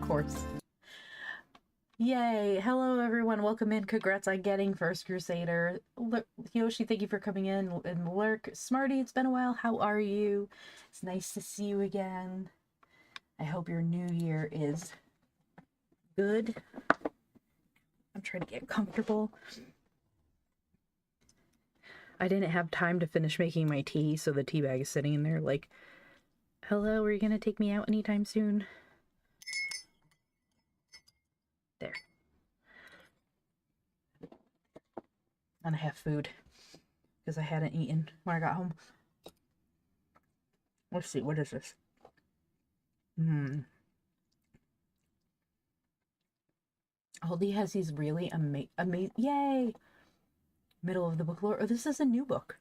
course. Yay! Hello, everyone. Welcome in. Congrats on getting First Crusader. Yoshi, thank you for coming in. And Lurk, Smarty, it's been a while. How are you? It's nice to see you again. I hope your new year is good. I'm trying to get comfortable. I didn't have time to finish making my tea, so the tea bag is sitting in there like, hello, are you going to take me out anytime soon? There. And I have food because I hadn't eaten when I got home. Let's see, what is this? Aldi has these really amazing, yay! Middle of the book lore. Oh, this is a new book.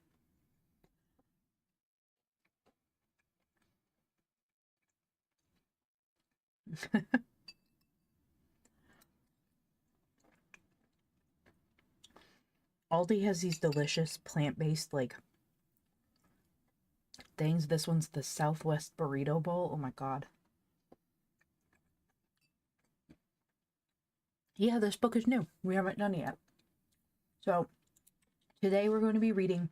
Aldi has these delicious plant-based like things. This one's the Southwest Burrito Bowl. Oh my god. Yeah, this book is new. We haven't done it yet. So today we're going to be reading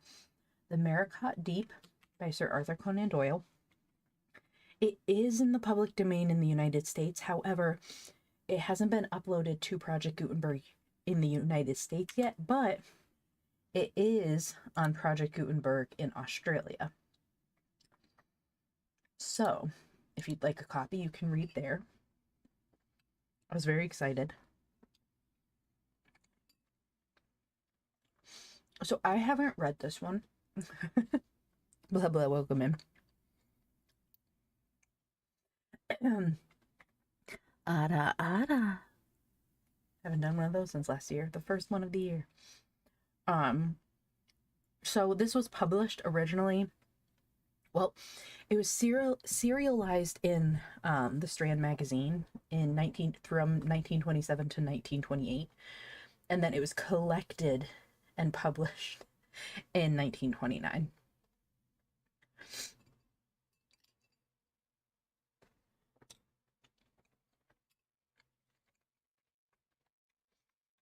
The Maracot Deep by Sir Arthur Conan Doyle. It is in the public domain in the United States. However, it hasn't been uploaded to Project Gutenberg in the United States yet, but it is on Project Gutenberg in Australia. So, if you'd like a copy, you can read there. I was very excited. So, I haven't read this one. Blah, blah, welcome in. Ada, ada. Haven't done one of those since last year. The first one of the year. So this was published originally. Well, it was serialized in the Strand magazine from 1927 to 1928, and then it was collected and published in 1929.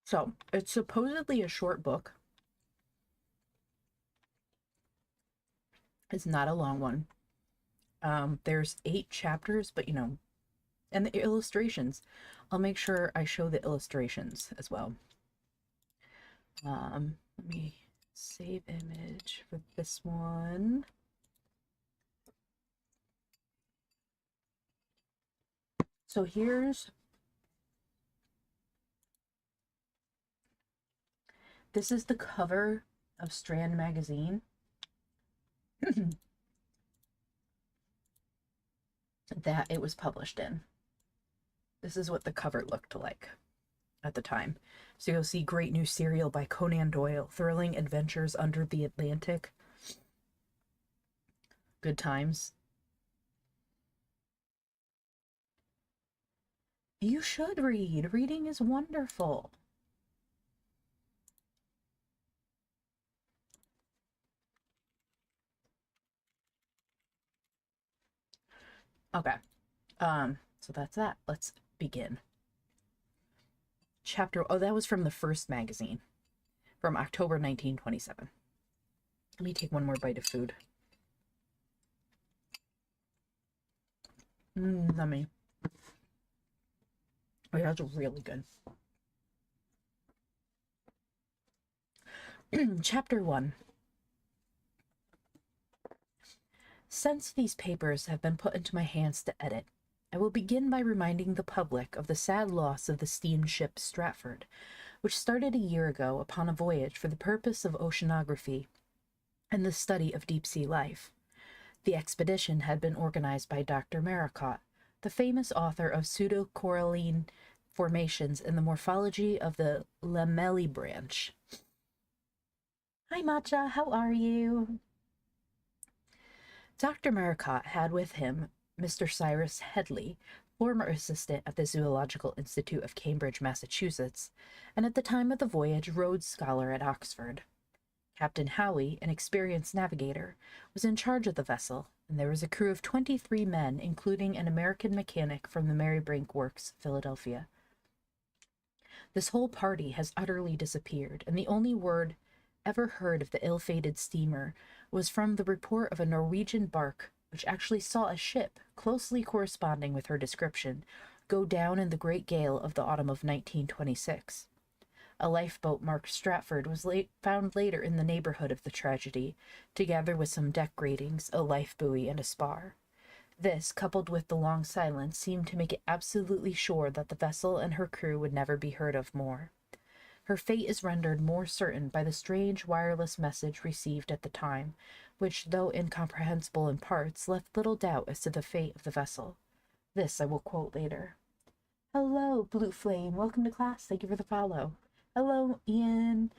So it's supposedly a short book. It's not a long one. There's 8 chapters, but and the illustrations. I'll make sure I show the illustrations as well. Let me save image for this one. So this is the cover of Strand magazine. That it was published in. This is what the cover looked like at the time. So you'll see great new serial by Conan Doyle, thrilling adventures under the Atlantic. Good times. You should read. Reading is wonderful. Okay. So that's that. Let's begin. That was from the first magazine from October 1927. Let me take one more bite of food. Yummy. Oh yeah, that's really good. Chapter 1. Since these papers have been put into my hands to edit, I will begin by reminding the public of the sad loss of the steamship Stratford, which started a year ago upon a voyage for the purpose of oceanography and the study of deep-sea life. The expedition had been organized by Dr. Maracot, the famous author of pseudocoralline formations in the morphology of the lamellae branch. Hi, Matcha, how are you? Dr. Maracot had with him Mr. Cyrus Headley, former assistant at the Zoological Institute of Cambridge, Massachusetts, and at the time of the voyage Rhodes Scholar at Oxford. Captain Howie, an experienced navigator, was in charge of the vessel, and there was a crew of 23 men, including an American mechanic from the Mary Brink Works, Philadelphia. This whole party has utterly disappeared, and the only word ever heard of the ill-fated steamer was from the report of a Norwegian bark which actually saw a ship, closely corresponding with her description, go down in the great gale of the autumn of 1926. A lifeboat marked Stratford was found later in the neighborhood of the tragedy, together with some deck gratings, a life buoy, and a spar. This, coupled with the long silence, seemed to make it absolutely sure that the vessel and her crew would never be heard of more. Her fate is rendered more certain by the strange wireless message received at the time, which, though incomprehensible in parts, left little doubt as to the fate of the vessel. This I will quote later. Hello, Blue Flame. Welcome to class. Thank you for the follow. Hello, Ian.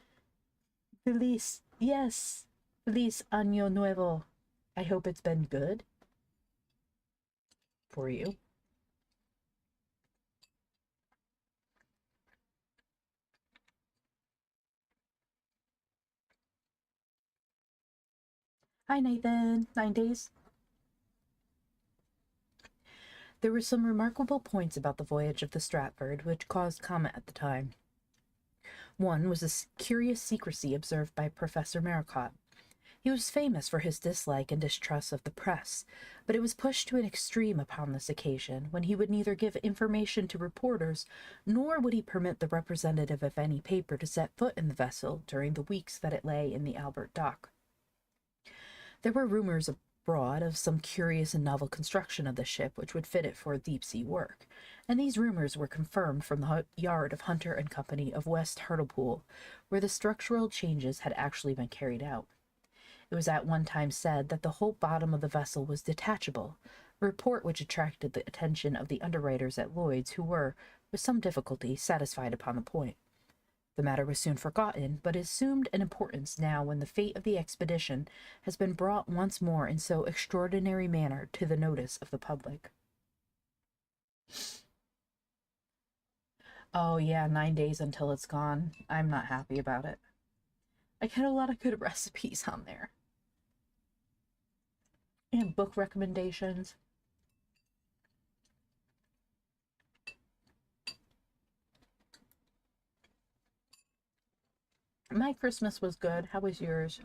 Feliz. Yes. Feliz Año Nuevo. I hope it's been good for you. Hi, Nathan. 9 days. There were some remarkable points about the voyage of the Stratford which caused comment at the time. One was a curious secrecy observed by Professor Maracot. He was famous for his dislike and distrust of the press, but it was pushed to an extreme upon this occasion, when he would neither give information to reporters, nor would he permit the representative of any paper to set foot in the vessel during the weeks that it lay in the Albert dock. There were rumors abroad of some curious and novel construction of the ship which would fit it for deep-sea work, and these rumors were confirmed from the yard of Hunter and Company of West Hartlepool, where the structural changes had actually been carried out. It was at one time said that the whole bottom of the vessel was detachable, a report which attracted the attention of the underwriters at Lloyd's, who were, with some difficulty, satisfied upon the point. The matter was soon forgotten, but assumed an importance now when the fate of the expedition has been brought once more in so extraordinary manner to the notice of the public. Oh yeah, 9 days until it's gone. I'm not happy about it. I get a lot of good recipes on there. And book recommendations. My Christmas was good. How was yours?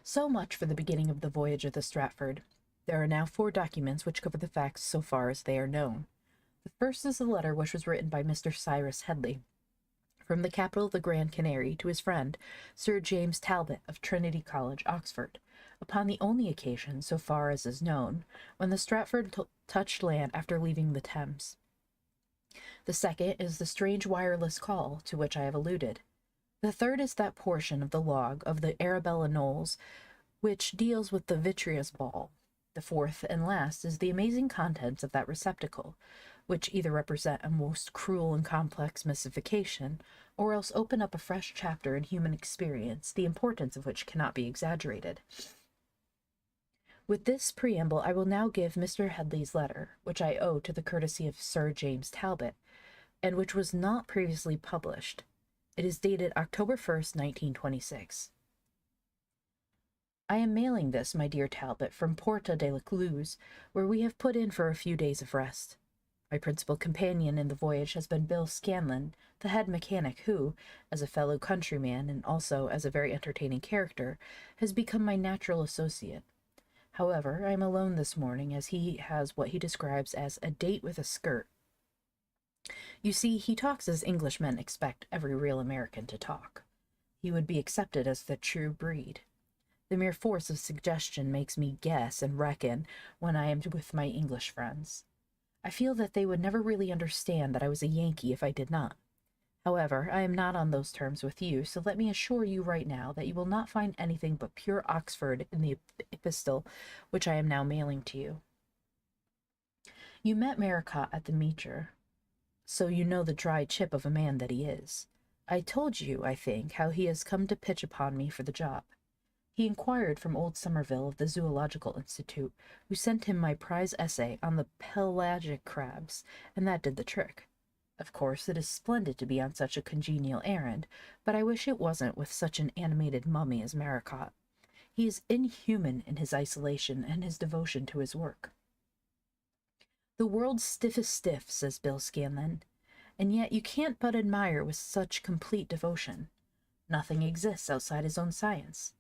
So much for the beginning of the voyage of the Stratford. There are now 4 documents which cover the facts so far as they are known. The first is a letter which was written by Mr. Cyrus Headley, from the capital of the Grand Canary, to his friend, Sir James Talbot of Trinity College, Oxford, upon the only occasion, so far as is known, when the Stratford touched land after leaving the Thames. The second is the strange wireless call to which I have alluded. The third is that portion of the log of the Arabella Knowles which deals with the vitreous ball. The fourth and last is the amazing contents of that receptacle, which either represent a most cruel and complex mystification, or else open up a fresh chapter in human experience, the importance of which cannot be exaggerated. With this preamble, I will now give Mr. Headley's letter, which I owe to the courtesy of Sir James Talbot, and which was not previously published. It is dated October 1st, 1926. I am mailing this, my dear Talbot, from Porta de la Cruz, where we have put in for a few days of rest. My principal companion in the voyage has been Bill Scanlon, the head mechanic, who, as a fellow countryman and also as a very entertaining character, has become my natural associate. However, I am alone this morning, as he has what he describes as a date with a skirt. You see, he talks as Englishmen expect every real American to talk. He would be accepted as the true breed. The mere force of suggestion makes me guess and reckon when I am with my English friends. I feel that they would never really understand that I was a Yankee if I did not. However, I am not on those terms with you, so let me assure you right now that you will not find anything but pure Oxford in the epistle which I am now mailing to you. You met Maracot at the Meacher, so you know the dry chip of a man that he is. I told you, I think, how he has come to pitch upon me for the job. He inquired from old Somerville of the Zoological Institute, who sent him my prize essay on the pelagic crabs, and that did the trick. Of course, it is splendid to be on such a congenial errand, but I wish it wasn't with such an animated mummy as Maracot. He is inhuman in his isolation and his devotion to his work. The world's stiffest stiff, says Bill Scanlon, and yet you can't but admire with such complete devotion. Nothing exists outside his own science.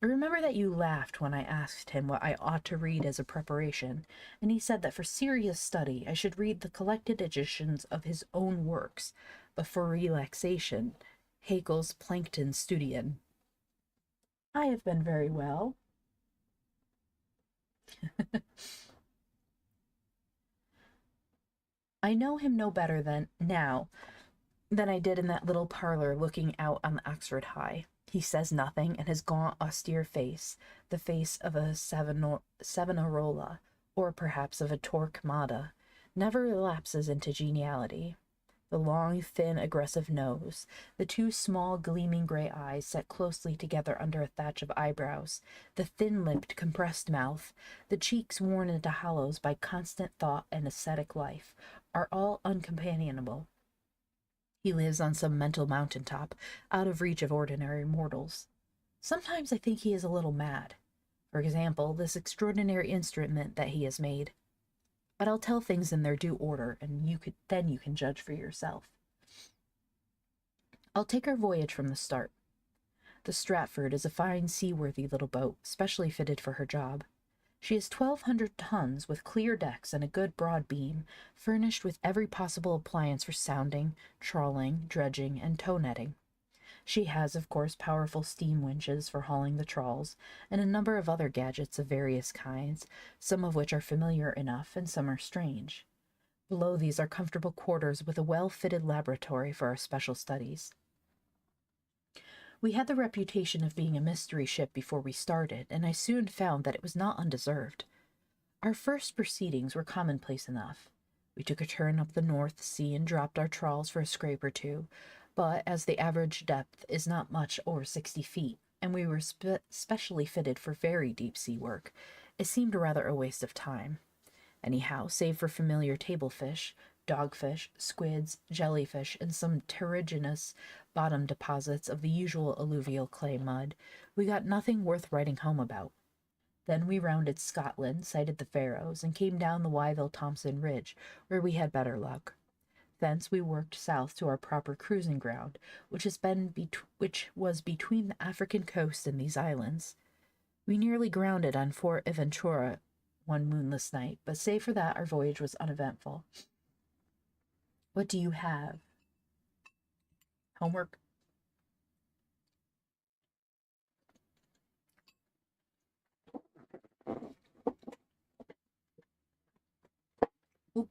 I remember that you laughed when I asked him what I ought to read as a preparation, and he said that for serious study I should read the collected editions of his own works, but for relaxation, Haeckel's Plankton Studien. I have been very well. I know him no better than I did in that little parlor looking out on the Oxford High. He says nothing, and his gaunt, austere face, the face of a Savonarola, or perhaps of a Torquemada, never relapses into geniality. The long, thin, aggressive nose, the two small, gleaming gray eyes set closely together under a thatch of eyebrows, the thin-lipped, compressed mouth, the cheeks worn into hollows by constant thought and ascetic life, are all uncompanionable. He lives on some mental mountain-top, out of reach of ordinary mortals. Sometimes I think he is a little mad. For example, this extraordinary instrument that he has made. But I'll tell things in their due order, and then you can judge for yourself. I'll take our voyage from the start. The Stratford is a fine seaworthy little boat, specially fitted for her job. She is 1,200 tons, with clear decks and a good broad beam, furnished with every possible appliance for sounding, trawling, dredging, and tow netting. She has, of course, powerful steam winches for hauling the trawls, and a number of other gadgets of various kinds, some of which are familiar enough and some are strange. Below these are comfortable quarters with a well-fitted laboratory for our special studies. We had the reputation of being a mystery ship before we started, and I soon found that it was not undeserved. Our first proceedings were commonplace enough. We took a turn up the North Sea and dropped our trawls for a scrape or two, but as the average depth is not much over 60 feet, and we were specially fitted for very deep-sea work, it seemed rather a waste of time. Anyhow, save for familiar table fish, dogfish, squids, jellyfish, and some terrigenous bottom deposits of the usual alluvial clay mud, we got nothing worth writing home about. Then we rounded Scotland, sighted the Faroes, and came down the Wyville-Thompson Ridge, where we had better luck. Thence we worked south to our proper cruising ground, which was between the African coast and these islands. We nearly grounded on Fort Aventura one moonless night, but save for that, our voyage was uneventful. What do you have? Homework? Oop.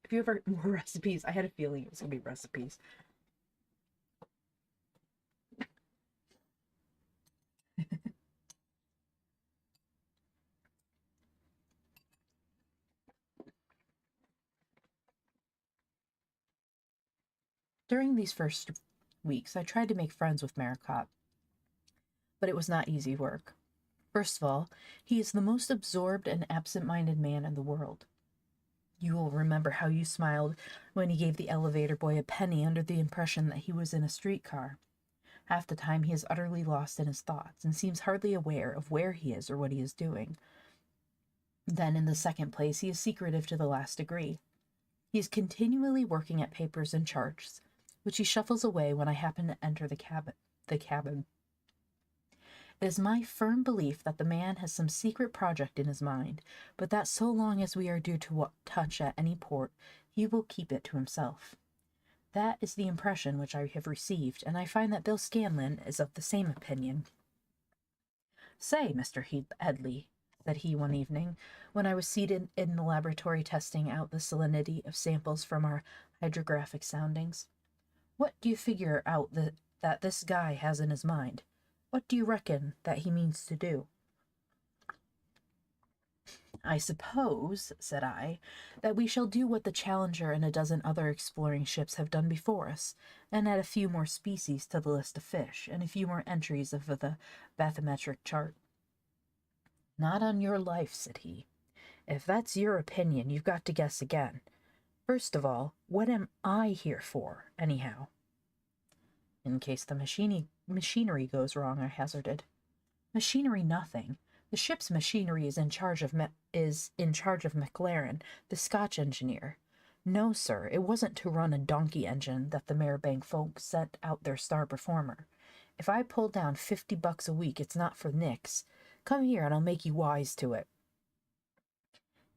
If you ever more recipes, I had a feeling it was going to be recipes. During these first weeks, I tried to make friends with Maracot, but it was not easy work. First of all, he is the most absorbed and absent-minded man in the world. You will remember how you smiled when he gave the elevator boy a penny under the impression that he was in a streetcar. Half the time he is utterly lost in his thoughts and seems hardly aware of where he is or what he is doing. Then, in the second place, he is secretive to the last degree. He is continually working at papers and charts, which he shuffles away when I happen to enter the cabin. It is my firm belief that the man has some secret project in his mind, but that so long as we are due to touch at any port, he will keep it to himself. That is the impression which I have received, and I find that Bill Scanlon is of the same opinion. "Say, Mr. Headley," said he one evening, when I was seated in the laboratory testing out the salinity of samples from our hydrographic soundings, "what do you figure out that this guy has in his mind? What do you reckon that he means to do?" I suppose, said I, that we shall do what the Challenger and a dozen other exploring ships have done before us, and add a few more species to the list of fish, and a few more entries of the bathymetric chart. Not on your life, said he. If that's your opinion, you've got to guess again. First of all, what am I here for, anyhow? In case the machinery goes wrong, I hazarded. Machinery nothing. The ship's machinery is in charge of McLaren, the Scotch engineer. No, sir, it wasn't to run a donkey engine that the Marebank folk sent out their star performer. If I pull down $50 a week, it's not for nix. Come here and I'll make you wise to it.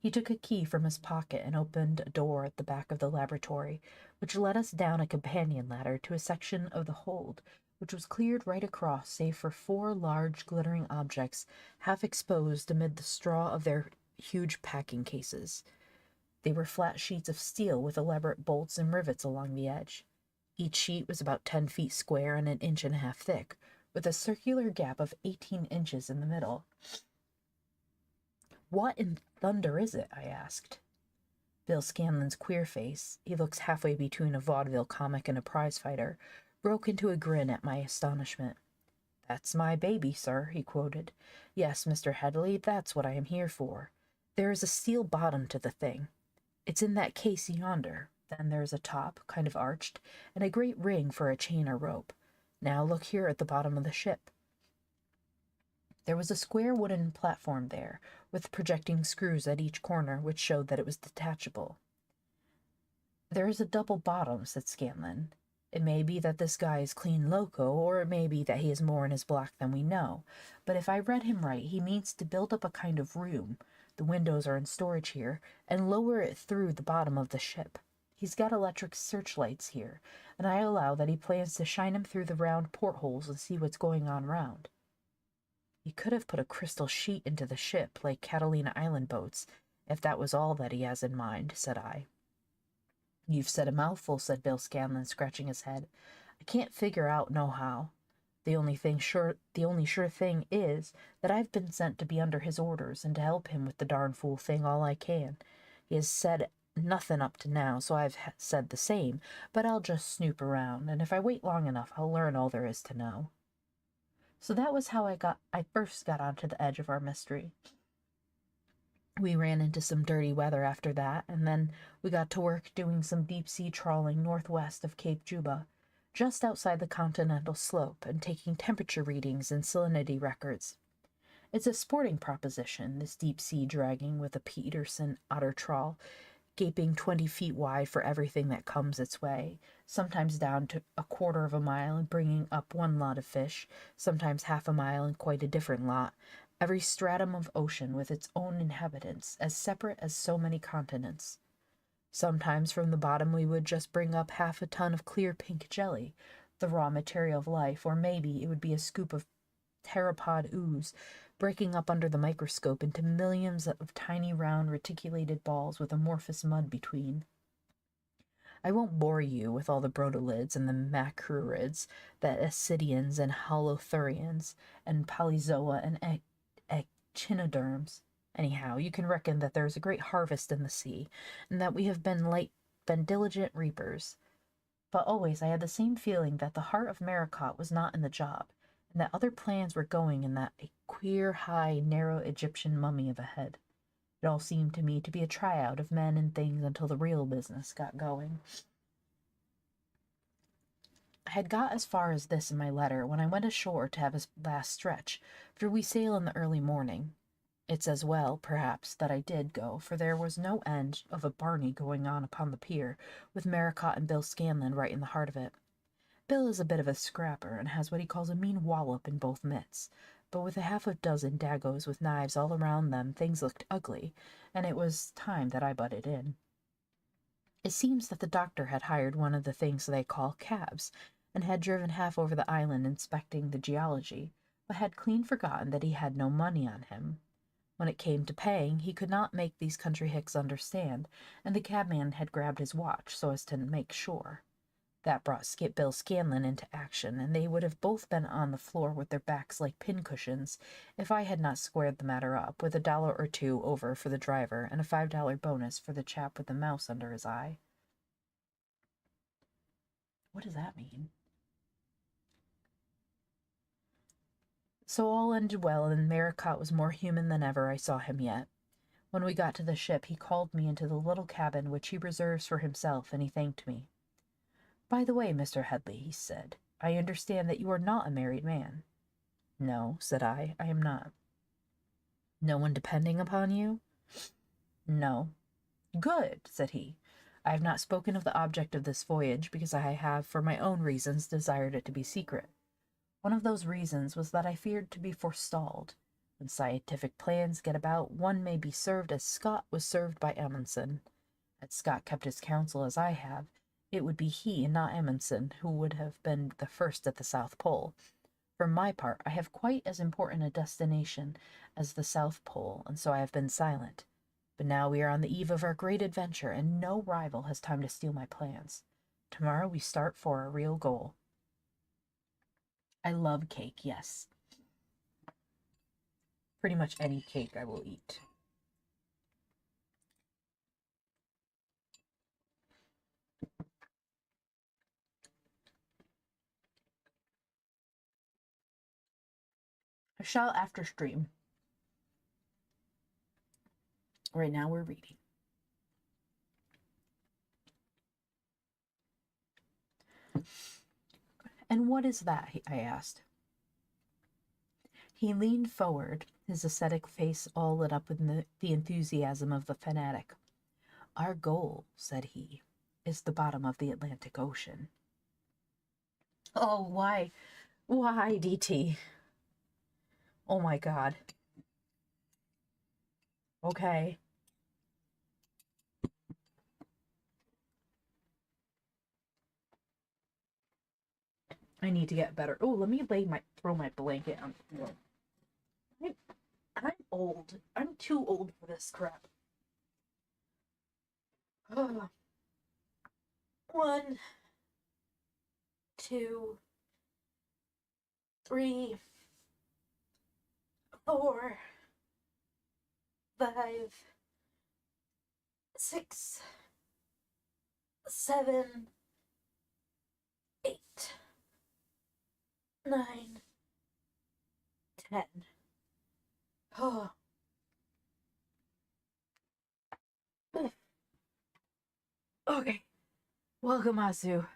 He took a key from his pocket and opened a door at the back of the laboratory, which led us down a companion ladder to a section of the hold, which was cleared right across save for 4 large glittering objects half exposed amid the straw of their huge packing cases. They were flat sheets of steel with elaborate bolts and rivets along the edge. Each sheet was about 10 feet square and an inch and a half thick, with a circular gap of 18 inches in the middle. What in thunder is it? I asked. Bill Scanlon's queer face, he looks halfway between a vaudeville comic and a prizefighter, broke into a grin at my astonishment. That's my baby, sir, he quoted. Yes, Mr. Headley, that's what I am here for. There is a steel bottom to the thing. It's in that case yonder. Then there is a top, kind of arched, and a great ring for a chain or rope. Now look here at the bottom of the ship. There was a square wooden platform there, with projecting screws at each corner, which showed that it was detachable. There is a double bottom, said Scanlon. It may be that this guy is clean loco, or it may be that he is more in his block than we know, but if I read him right, he means to build up a kind of room, the windows are in storage here, and lower it through the bottom of the ship. He's got electric searchlights here, and I allow that he plans to shine them through the round portholes and see what's going on round. He could have put a crystal sheet into the ship, like Catalina Island boats, if that was all that he has in mind, said I. You've said a mouthful, said Bill Scanlon, scratching his head. I can't figure out nohow. The only sure thing is that I've been sent to be under his orders and to help him with the darn fool thing all I can. He has said nothing up to now, so I've said the same, but I'll just snoop around, and if I wait long enough, I'll learn all there is to know. So that was how I first got onto the edge of our mystery. We ran into some dirty weather after that, and then we got to work doing some deep-sea trawling northwest of Cape Juba, just outside the continental slope, and taking temperature readings and salinity records. It's a sporting proposition, this deep-sea dragging with a Peterson otter trawl, gaping 20 feet wide for everything that comes its way, sometimes down to a quarter of a mile and bringing up one lot of fish, sometimes half a mile and quite a different lot, every stratum of ocean with its own inhabitants, as separate as so many continents. Sometimes from the bottom we would just bring up half a ton of clear pink jelly, the raw material of life, or maybe it would be a scoop of pteropod ooze, breaking up under the microscope into millions of tiny round reticulated balls with amorphous mud between. I won't bore you with all the brotolids and the macrurids, the ascidians and holothurians, and polyzoa and echinoderms. Anyhow, you can reckon that there is a great harvest in the sea, and that we have been diligent reapers. But always I had the same feeling that the heart of Maracot was not in the job, and that other plans were going in that queer, high, narrow Egyptian mummy of a head. It all seemed to me to be a tryout of men and things until the real business got going. I had got as far as this in my letter when I went ashore to have a last stretch, for we sail in the early morning. It's as well, perhaps, that I did go, for there was no end of a barney going on upon the pier, with Maracot and Bill Scanlon right in the heart of it. Bill is a bit of a scrapper, and has what he calls a mean wallop in both mitts, but with a half a dozen dagos with knives all around them, things looked ugly, and it was time that I butted in. It seems that the doctor had hired one of the things they call cabs, and had driven half over the island inspecting the geology, but had clean forgotten that he had no money on him. When it came to paying, he could not make these country hicks understand, and the cabman had grabbed his watch so as to make sure. That brought Bill Scanlon into action, and they would have both been on the floor with their backs like pincushions if I had not squared the matter up with $1 or $2 over for the driver and a $5 bonus for the chap with the mouse under his eye. What does that mean? So all ended well, and Maracot was more human than ever I saw him yet. When we got to the ship, he called me into the little cabin which he reserves for himself, and he thanked me. "By the way, Mr. Headley," he said, "I understand that you are not a married man." "No," said I am not." "No one depending upon you?" "No." "Good," said he. "I have not spoken of the object of this voyage, because I have, for my own reasons, desired it to be secret. One of those reasons was that I feared to be forestalled. When scientific plans get about, one may be served as Scott was served by Amundsen. Had Scott kept his counsel as I have, it would be he and not Amundsen who would have been the first at the South Pole. For my part, I have quite as important a destination as the South Pole, and so I have been silent. But now we are on the eve of our great adventure, and no rival has time to steal my plans. Tomorrow we start for our real goal." I love cake, yes. Pretty much any cake I will eat. I shall after stream. Right now we're reading. "And what is that?" I asked. He leaned forward, his ascetic face all lit up with the enthusiasm of the fanatic. "Our goal," said he, "is the bottom of the Atlantic Ocean." Oh, why, DT? Oh my God. Okay. I need to get better. Oh, let me throw my blanket on the floor. I'm old. I'm too old for this crap. 1, 2, 3, 4, 5, 6, 7, 8, 9, 10. Oh. Okay. Welcome, Asu.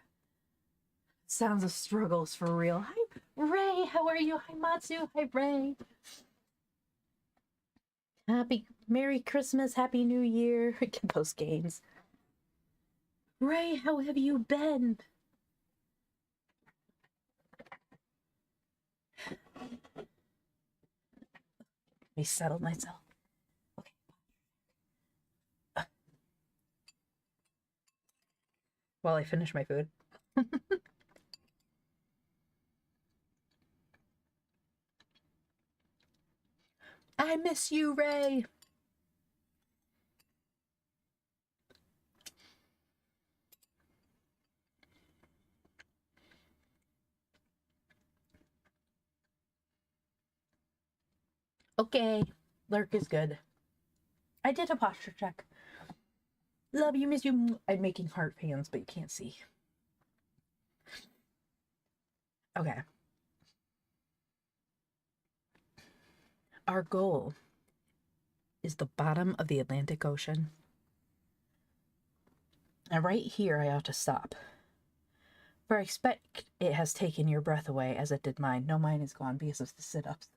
Sounds of struggles for real. Hi, Ray. How are you? Hi, Matsu. Hi, Ray. Merry Christmas. Happy New Year. Get those games. Ray, how have you been? Let me settle myself. Okay. While I finish my food. I miss you, Ray. Okay. Lurk is good. I did a posture check. Love you, miss you. I'm making heart fans, but you can't see. Okay. Our goal is the bottom of the Atlantic Ocean. And right here I ought to stop. For I expect it has taken your breath away as it did mine. No, mine is gone because of the sit-ups.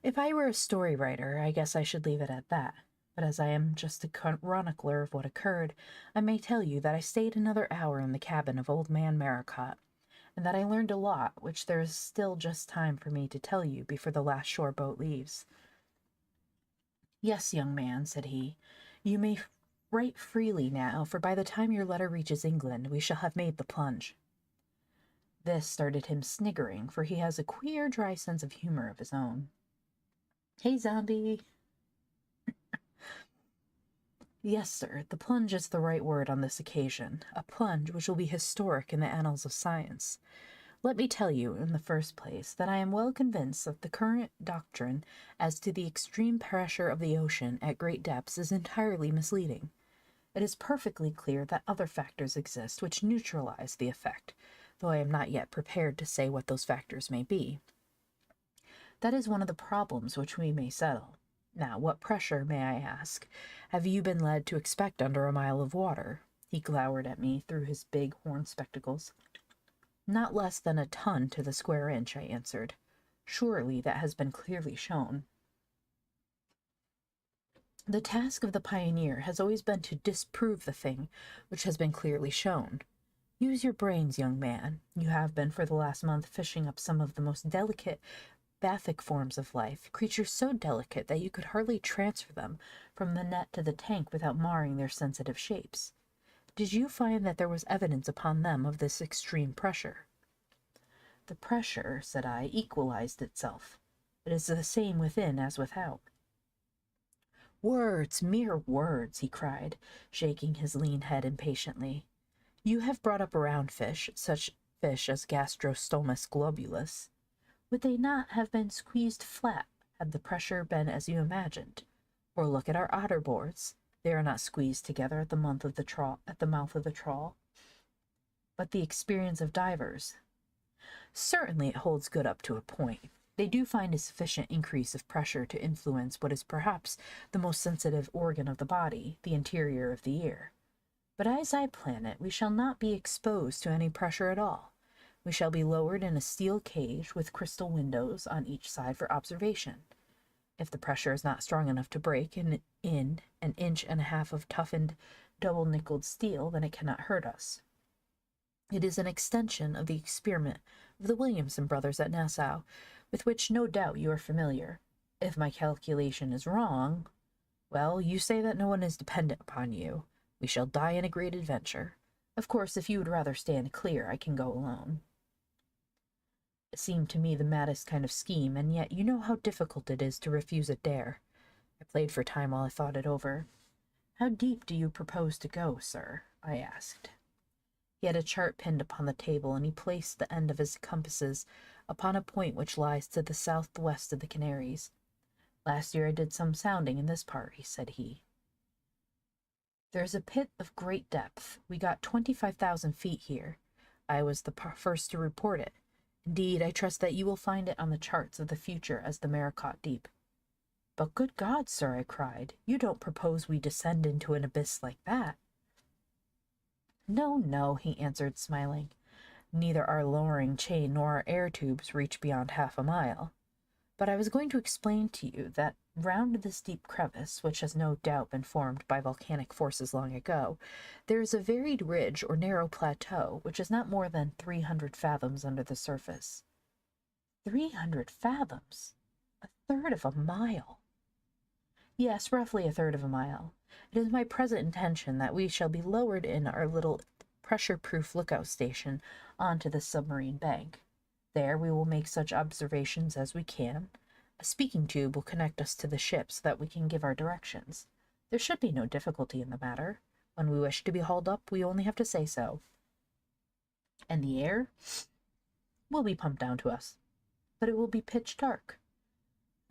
If I were a story writer, I guess I should leave it at that. But as I am just a chronicler of what occurred, I may tell you that I stayed another hour in the cabin of old man Maracot, and that I learned a lot, which there is still just time for me to tell you before the last shore boat leaves. "Yes, young man," said he, "you may write freely now, for by the time your letter reaches England, we shall have made the plunge." This started him sniggering, for he has a queer, dry sense of humor of his own. "Hey, zombie." Yes, sir, the plunge is the right word on this occasion, a plunge which will be historic in the annals of science. Let me tell you, in the first place, that I am well convinced that the current doctrine as to the extreme pressure of the ocean at great depths is entirely misleading. It is perfectly clear that other factors exist which neutralize the effect, though I am not yet prepared to say what those factors may be. That is one of the problems which we may settle. Now, what pressure, may I ask, have you been led to expect under a mile of water? He glowered at me through his big horn spectacles. Not less than a ton to the square inch, I answered. Surely that has been clearly shown. The task of the pioneer has always been to disprove the thing which has been clearly shown. Use your brains, young man. You have been for the last month fishing up some of the most delicate bathic forms of life, creatures so delicate that you could hardly transfer them from the net to the tank without marring their sensitive shapes. Did you find that there was evidence upon them of this extreme pressure? The pressure, said I, equalized itself. It is the same within as without. Words, mere words, he cried, shaking his lean head impatiently. You have brought up around fish, such fish as Gastrostomus globulus. Would they not have been squeezed flat had the pressure been as you imagined? Or look at our otter boards. They are not squeezed together at the mouth of the trawl. But the experience of divers. Certainly it holds good up to a point. They do find a sufficient increase of pressure to influence what is perhaps the most sensitive organ of the body, the interior of the ear. But as I plan it, we shall not be exposed to any pressure at all. We shall be lowered in a steel cage with crystal windows on each side for observation. If the pressure is not strong enough to break in an inch and a half of toughened, double-nickeled steel, then it cannot hurt us. It is an extension of the experiment of the Williamson brothers at Nassau, with which no doubt you are familiar. If my calculation is wrong, well, you say that no one is dependent upon you. We shall die in a great adventure. Of course, if you would rather stand clear, I can go alone. It seemed to me the maddest kind of scheme, and yet you know how difficult it is to refuse a dare. I played for time while I thought it over. How deep do you propose to go, sir? I asked. He had a chart pinned upon the table, and he placed the end of his compasses upon a point which lies to the southwest of the Canaries. Last year I did some sounding in this part, said he. There is a pit of great depth. We got 25,000 feet here. I was the first to report it. Indeed, I trust that you will find it on the charts of the future as the Maracot Deep. But good God, sir, I cried, you don't propose we descend into an abyss like that? No, no, he answered, smiling. Neither our lowering chain nor our air tubes reach beyond half a mile. But I was going to explain to you that round this deep crevice, which has no doubt been formed by volcanic forces long ago, there is a varied ridge or narrow plateau which is not more than 300 fathoms under the surface. 300 fathoms? A third of a mile. Yes, roughly a third of a mile. It is my present intention that we shall be lowered in our little pressure-proof lookout station onto the submarine bank. There we will make such observations as we can. A speaking tube will connect us to the ship so that we can give our directions. There should be no difficulty in the matter. When we wish to be hauled up, we only have to say so. And the air will be pumped down to us. But it will be pitch dark.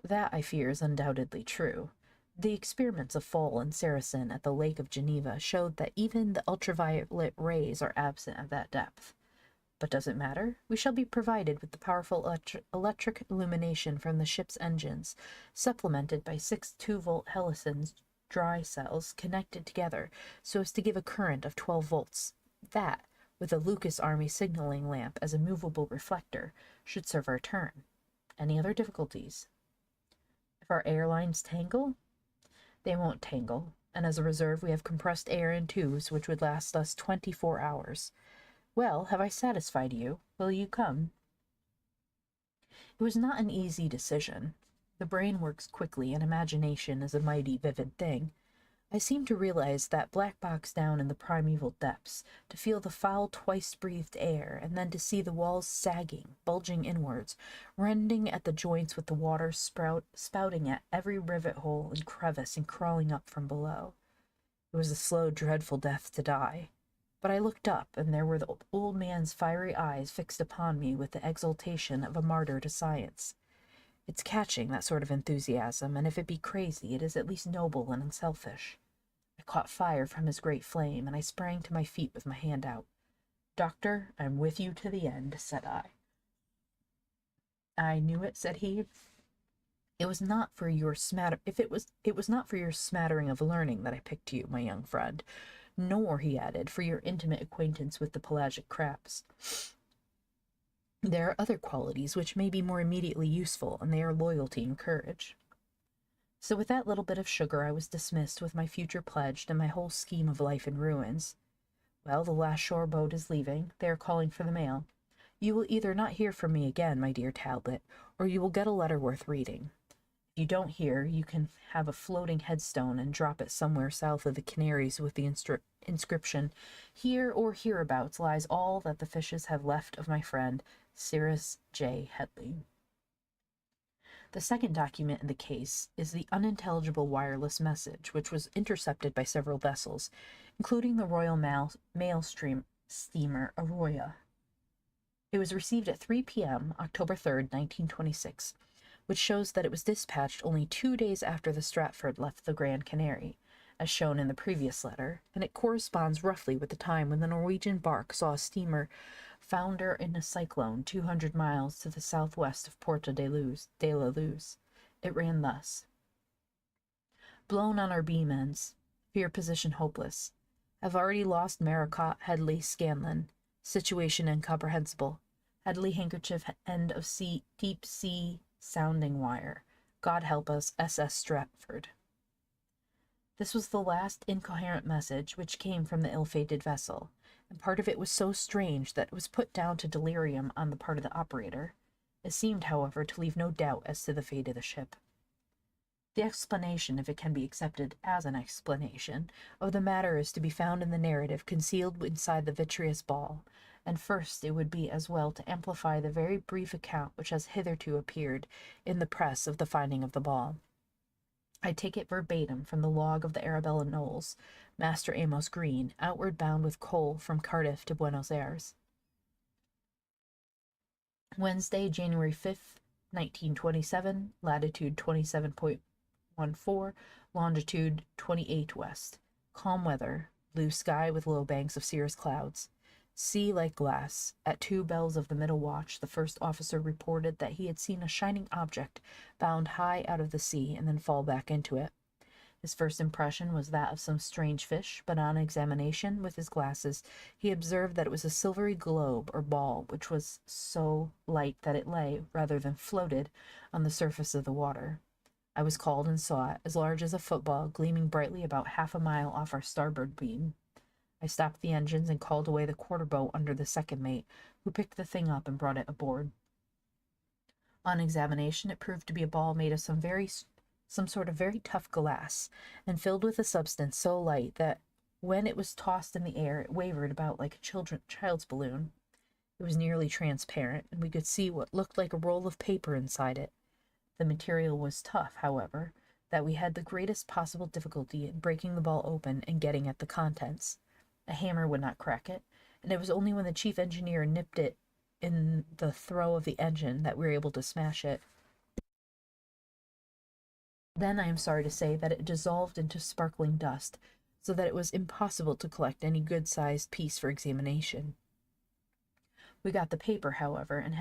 That, I fear, is undoubtedly true. The experiments of Fall and Saracen at the Lake of Geneva showed that even the ultraviolet rays are absent at that depth. But does it matter? We shall be provided with the powerful electric illumination from the ship's engines, supplemented by 6 2-volt Hellison's dry cells connected together so as to give a current of 12 volts. That, with a Lucas Army signaling lamp as a movable reflector, should serve our turn. Any other difficulties? If our airlines tangle? They won't tangle, and as a reserve we have compressed air in tubes which would last us 24 hours. Well, have I satisfied you? Will you come? It was not an easy decision. The brain works quickly, and imagination is a mighty vivid thing. I seemed to realize that black box down in the primeval depths, to feel the foul twice-breathed air, and then to see the walls sagging, bulging inwards, rending at the joints with the water spouting at every rivet hole and crevice and crawling up from below. It was a slow, dreadful death to die. But I looked up, and there were the old man's fiery eyes fixed upon me with the exultation of a martyr to science. It's catching, that sort of enthusiasm, and if it be crazy, it is at least noble and unselfish. I caught fire from his great flame, and I sprang to my feet with my hand out. "Doctor, I'm with you to the end," said I. "I knew it," said he. "It was not for your it was not for your smattering of learning that I picked you, my young friend, nor," he added, "for your intimate acquaintance with the pelagic crabs. There are other qualities which may be more immediately useful, and they are loyalty and courage." So with that little bit of sugar I was dismissed, with my future pledged and my whole scheme of life in ruins. Well, the last shore boat is leaving. They are calling for the mail. You will either not hear from me again, my dear Talbot, or you will get a letter worth reading. If you don't hear, you can have a floating headstone and drop it somewhere south of the Canaries with the inscription, "Here or hereabouts lies all that the fishes have left of my friend, Cyrus J. Headley." The second document in the case is the unintelligible wireless message, which was intercepted by several vessels, including the Royal Mail steamer Arroya. It was received at 3 p.m., October 3rd, 1926, which shows that it was dispatched only 2 days after the Stratford left the Grand Canary, as shown in the previous letter, and it corresponds roughly with the time when the Norwegian bark saw a steamer founder in a cyclone 200 miles to the southwest of Porto de la Luz. It ran thus: "Blown on our beam ends. Fear position hopeless. Have already lost Maracot, Headley, Scanlon. Situation incomprehensible. Headley handkerchief end of deep sea sounding wire. God help us, SS Stratford." This was the last incoherent message which came from the ill-fated vessel, and part of it was so strange that it was put down to delirium on the part of the operator. It seemed, however, to leave no doubt as to the fate of the ship. The explanation, if it can be accepted as an explanation, of the matter is to be found in the narrative concealed inside the vitreous ball, and first it would be as well to amplify the very brief account which has hitherto appeared in the press of the finding of the ball. I take it verbatim from the log of the Arabella Knowles, Master Amos Green, outward bound with coal from Cardiff to Buenos Aires. Wednesday, January 5th, 1927, latitude 27.14, longitude 28 west. Calm weather, blue sky with low banks of cirrus clouds. Sea like glass. At 2 bells of the middle watch, the first officer reported that he had seen a shining object bound high out of the sea and then fall back into it. His first impression was that of some strange fish, but on examination with his glasses he observed that it was a silvery globe or ball, which was so light that it lay, rather than floated, on the surface of the water. I was called and saw it, as large as a football, gleaming brightly about half a mile off our starboard beam. I stopped the engines and called away the quarter-boat under the second mate, who picked the thing up and brought it aboard. On examination, it proved to be a ball made of some sort of very tough glass, and filled with a substance so light that when it was tossed in the air it wavered about like a child's balloon. It was nearly transparent, and we could see what looked like a roll of paper inside it. The material was tough, however, that we had the greatest possible difficulty in breaking the ball open and getting at the contents. A hammer would not crack it, and it was only when the chief engineer nipped it in the throw of the engine that we were able to smash it. Then I am sorry to say that it dissolved into sparkling dust, so that it was impossible to collect any good-sized piece for examination. We got the paper, however, and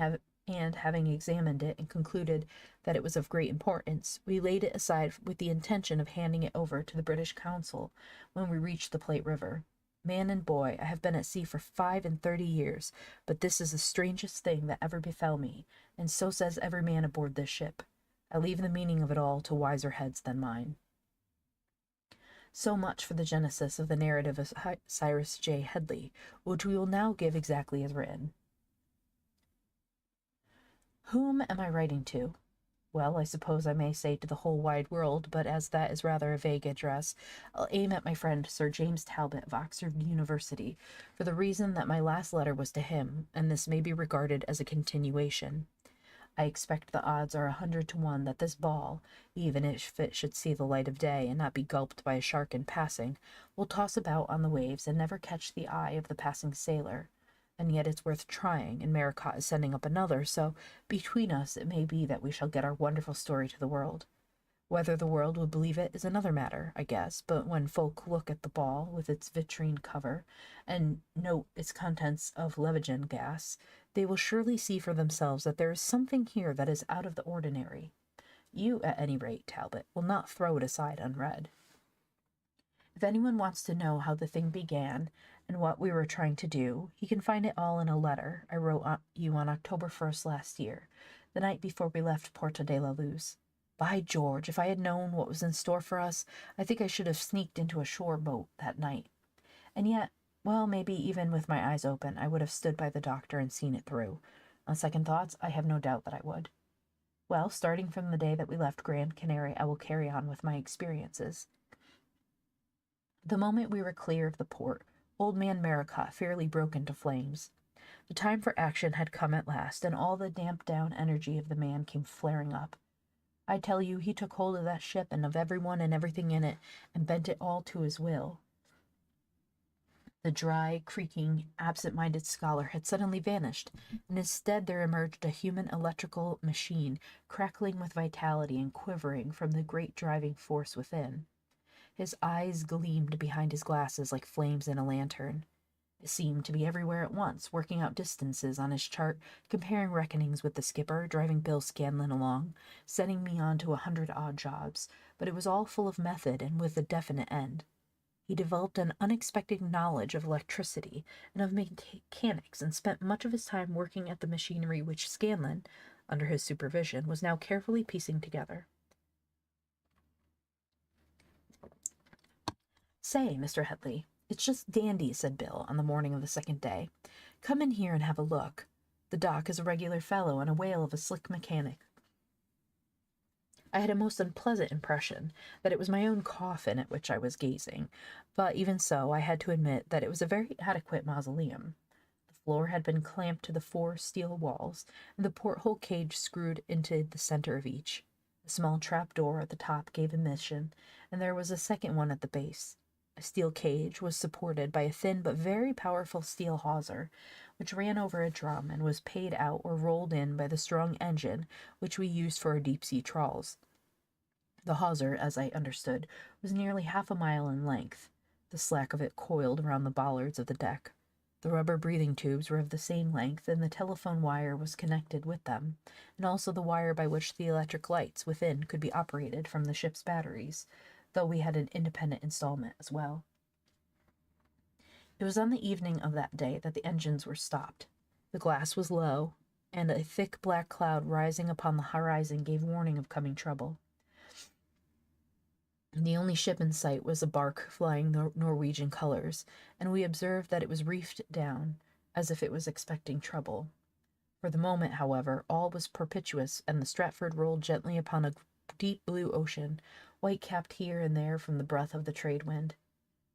having examined it and concluded that it was of great importance, we laid it aside with the intention of handing it over to the British consul when we reached the Plate River. Man and boy, I have been at sea for 35 years, but this is the strangest thing that ever befell me, and so says every man aboard this ship. I leave the meaning of it all to wiser heads than mine. So much for the genesis of the narrative of Cyrus J. Headley, which we will now give exactly as written. Whom am I writing to? Well, I suppose I may say to the whole wide world, but as that is rather a vague address, I'll aim at my friend Sir James Talbot of Oxford University, for the reason that my last letter was to him, and this may be regarded as a continuation. I expect the odds are 100 to 1 that this ball, even if it should see the light of day and not be gulped by a shark in passing, will toss about on the waves and never catch the eye of the passing sailor. And yet it's worth trying, and Maracot is sending up another, so between us it may be that we shall get our wonderful story to the world. Whether the world will believe it is another matter, I guess, but when folk look at the ball with its vitrine cover and note its contents of Levigen gas, they will surely see for themselves that there is something here that is out of the ordinary. You, at any rate, Talbot, will not throw it aside unread. If anyone wants to know how the thing began and what we were trying to do, he can find it all in a letter I wrote you on October 1st last year, the night before we left Porto de la Luz. By George, if I had known what was in store for us, I think I should have sneaked into a shore boat that night. And yet, well, maybe even with my eyes open, I would have stood by the doctor and seen it through. On second thoughts, I have no doubt that I would. Well, starting from the day that we left Grand Canary, I will carry on with my experiences. The moment we were clear of the port, old man Maracot fairly broke into flames. The time for action had come at last, and all the damped-down energy of the man came flaring up. I tell you, he took hold of that ship and of everyone and everything in it, and bent it all to his will. The dry, creaking, absent-minded scholar had suddenly vanished, and instead there emerged a human electrical machine, crackling with vitality and quivering from the great driving force within. His eyes gleamed behind his glasses like flames in a lantern. It seemed to be everywhere at once, working out distances on his chart, comparing reckonings with the skipper, driving Bill Scanlon along, setting me on to 100 odd jobs, but it was all full of method and with a definite end. He developed an unexpected knowledge of electricity and of mechanics, and spent much of his time working at the machinery which Scanlon, under his supervision, was now carefully piecing together. "Say, Mr. Headley, it's just dandy," said Bill on the morning of the second day. "Come in here and have a look. The Doc is a regular fellow and a whale of a slick mechanic." I had a most unpleasant impression that it was my own coffin at which I was gazing, but even so I had to admit that it was a very adequate mausoleum. The floor had been clamped to the 4 steel walls, and the porthole cage screwed into the center of each. A small trap door at the top gave admission, and there was a second one at the base. A steel cage was supported by a thin but very powerful steel hawser, which ran over a drum and was paid out or rolled in by the strong engine which we used for our deep-sea trawls. The hawser, as I understood, was nearly half a mile in length, the slack of it coiled around the bollards of the deck. The rubber breathing tubes were of the same length, and the telephone wire was connected with them, and also the wire by which the electric lights within could be operated from the ship's batteries, though we had an independent installment as well. It was on the evening of that day that the engines were stopped. The glass was low, and a thick black cloud rising upon the horizon gave warning of coming trouble. The only ship in sight was a bark flying Norwegian colors, and we observed that it was reefed down, as if it was expecting trouble. For the moment, however, all was propitious, and the Stratford rolled gently upon a deep blue ocean, white-capped here and there from the breath of the trade wind.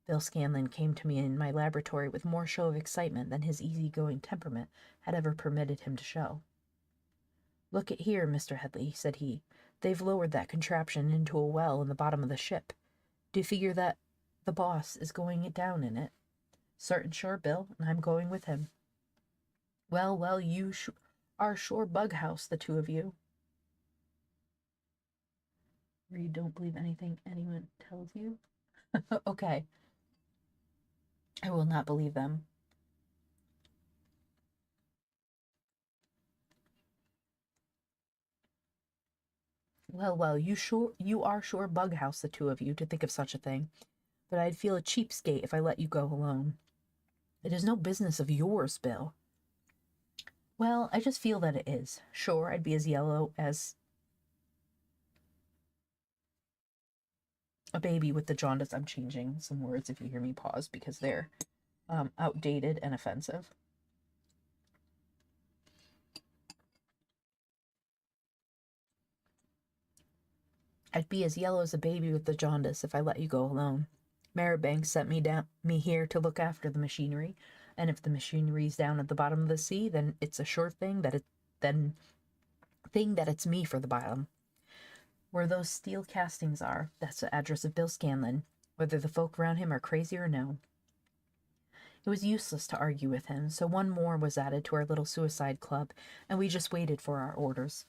Bill Scanlon came to me in my laboratory with more show of excitement than his easy-going temperament had ever permitted him to show. "Look at here, Mr. Headley," said he. "They've lowered that contraption into a well in the bottom of the ship. Do you figure that the boss is going down in it?" "Certain sure, Bill, and I'm going with him." Well, you are sure bughouse, the two of you." "You don't believe anything anyone tells you?" "Okay. I will not believe them." Well, you are sure bughouse, the two of you, to think of such a thing. But I'd feel a cheapskate if I let you go alone." "It is no business of yours, Bill." "Well, I just feel that it is. Sure, I'd be as yellow as a baby with the jaundice." I'm changing some words if you hear me pause because they're outdated and offensive. "I'd be as yellow as a baby with the jaundice if I let you go alone. Maribbank sent me here to look after the machinery, and if the machinery's down at the bottom of the sea, then it's a sure thing that Thing that it's me for the bottom. Where those steel castings are, that's the address of Bill Scanlon, whether the folk around him are crazy or no. It was useless to argue with him, so one more was added to our little suicide club, and we just waited for our orders.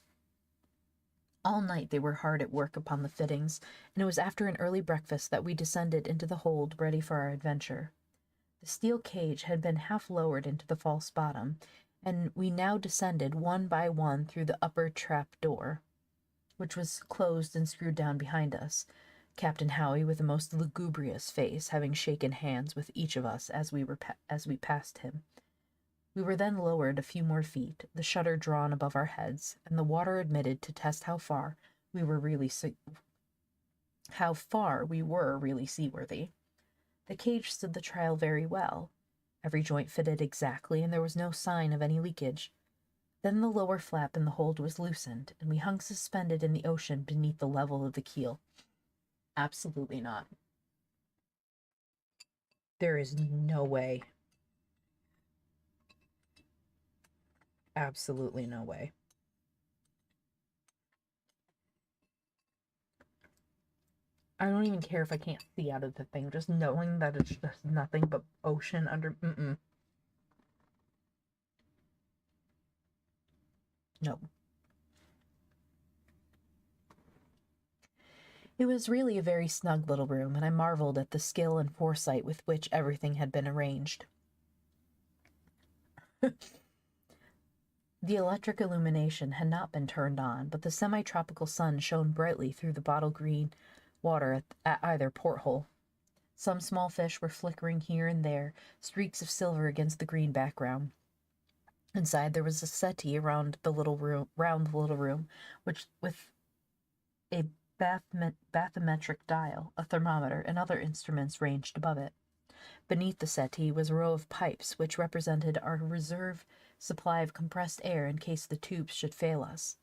All night they were hard at work upon the fittings, and it was after an early breakfast that we descended into the hold ready for our adventure. The steel cage had been half lowered into the false bottom, and we now descended one by one through the upper trap door, which was closed and screwed down behind us, Captain Howie with a most lugubrious face having shaken hands with each of us as we passed him. We were then lowered a few more feet, the shutter drawn above our heads, and the water admitted to test how far we were really seaworthy. The cage stood the trial very well. Every joint fitted exactly, and there was no sign of any leakage. Then the lower flap in the hold was loosened, and we hung suspended in the ocean beneath the level of the keel. Absolutely not. There is no way. Absolutely no way. I don't even care if I can't see out of the thing. Just knowing that it's just nothing but ocean under... No. It was really a very snug little room, and I marveled at the skill and foresight with which everything had been arranged. The electric illumination had not been turned on, but the semi-tropical sun shone brightly through the bottle green water at either porthole. Some small fish were flickering here and there, streaks of silver against the green background. Inside there was a settee round the little room, which with a bathymetric dial, a thermometer, and other instruments ranged above it. Beneath the settee was a row of pipes, which represented our reserve supply of compressed air in case the tubes should fail us.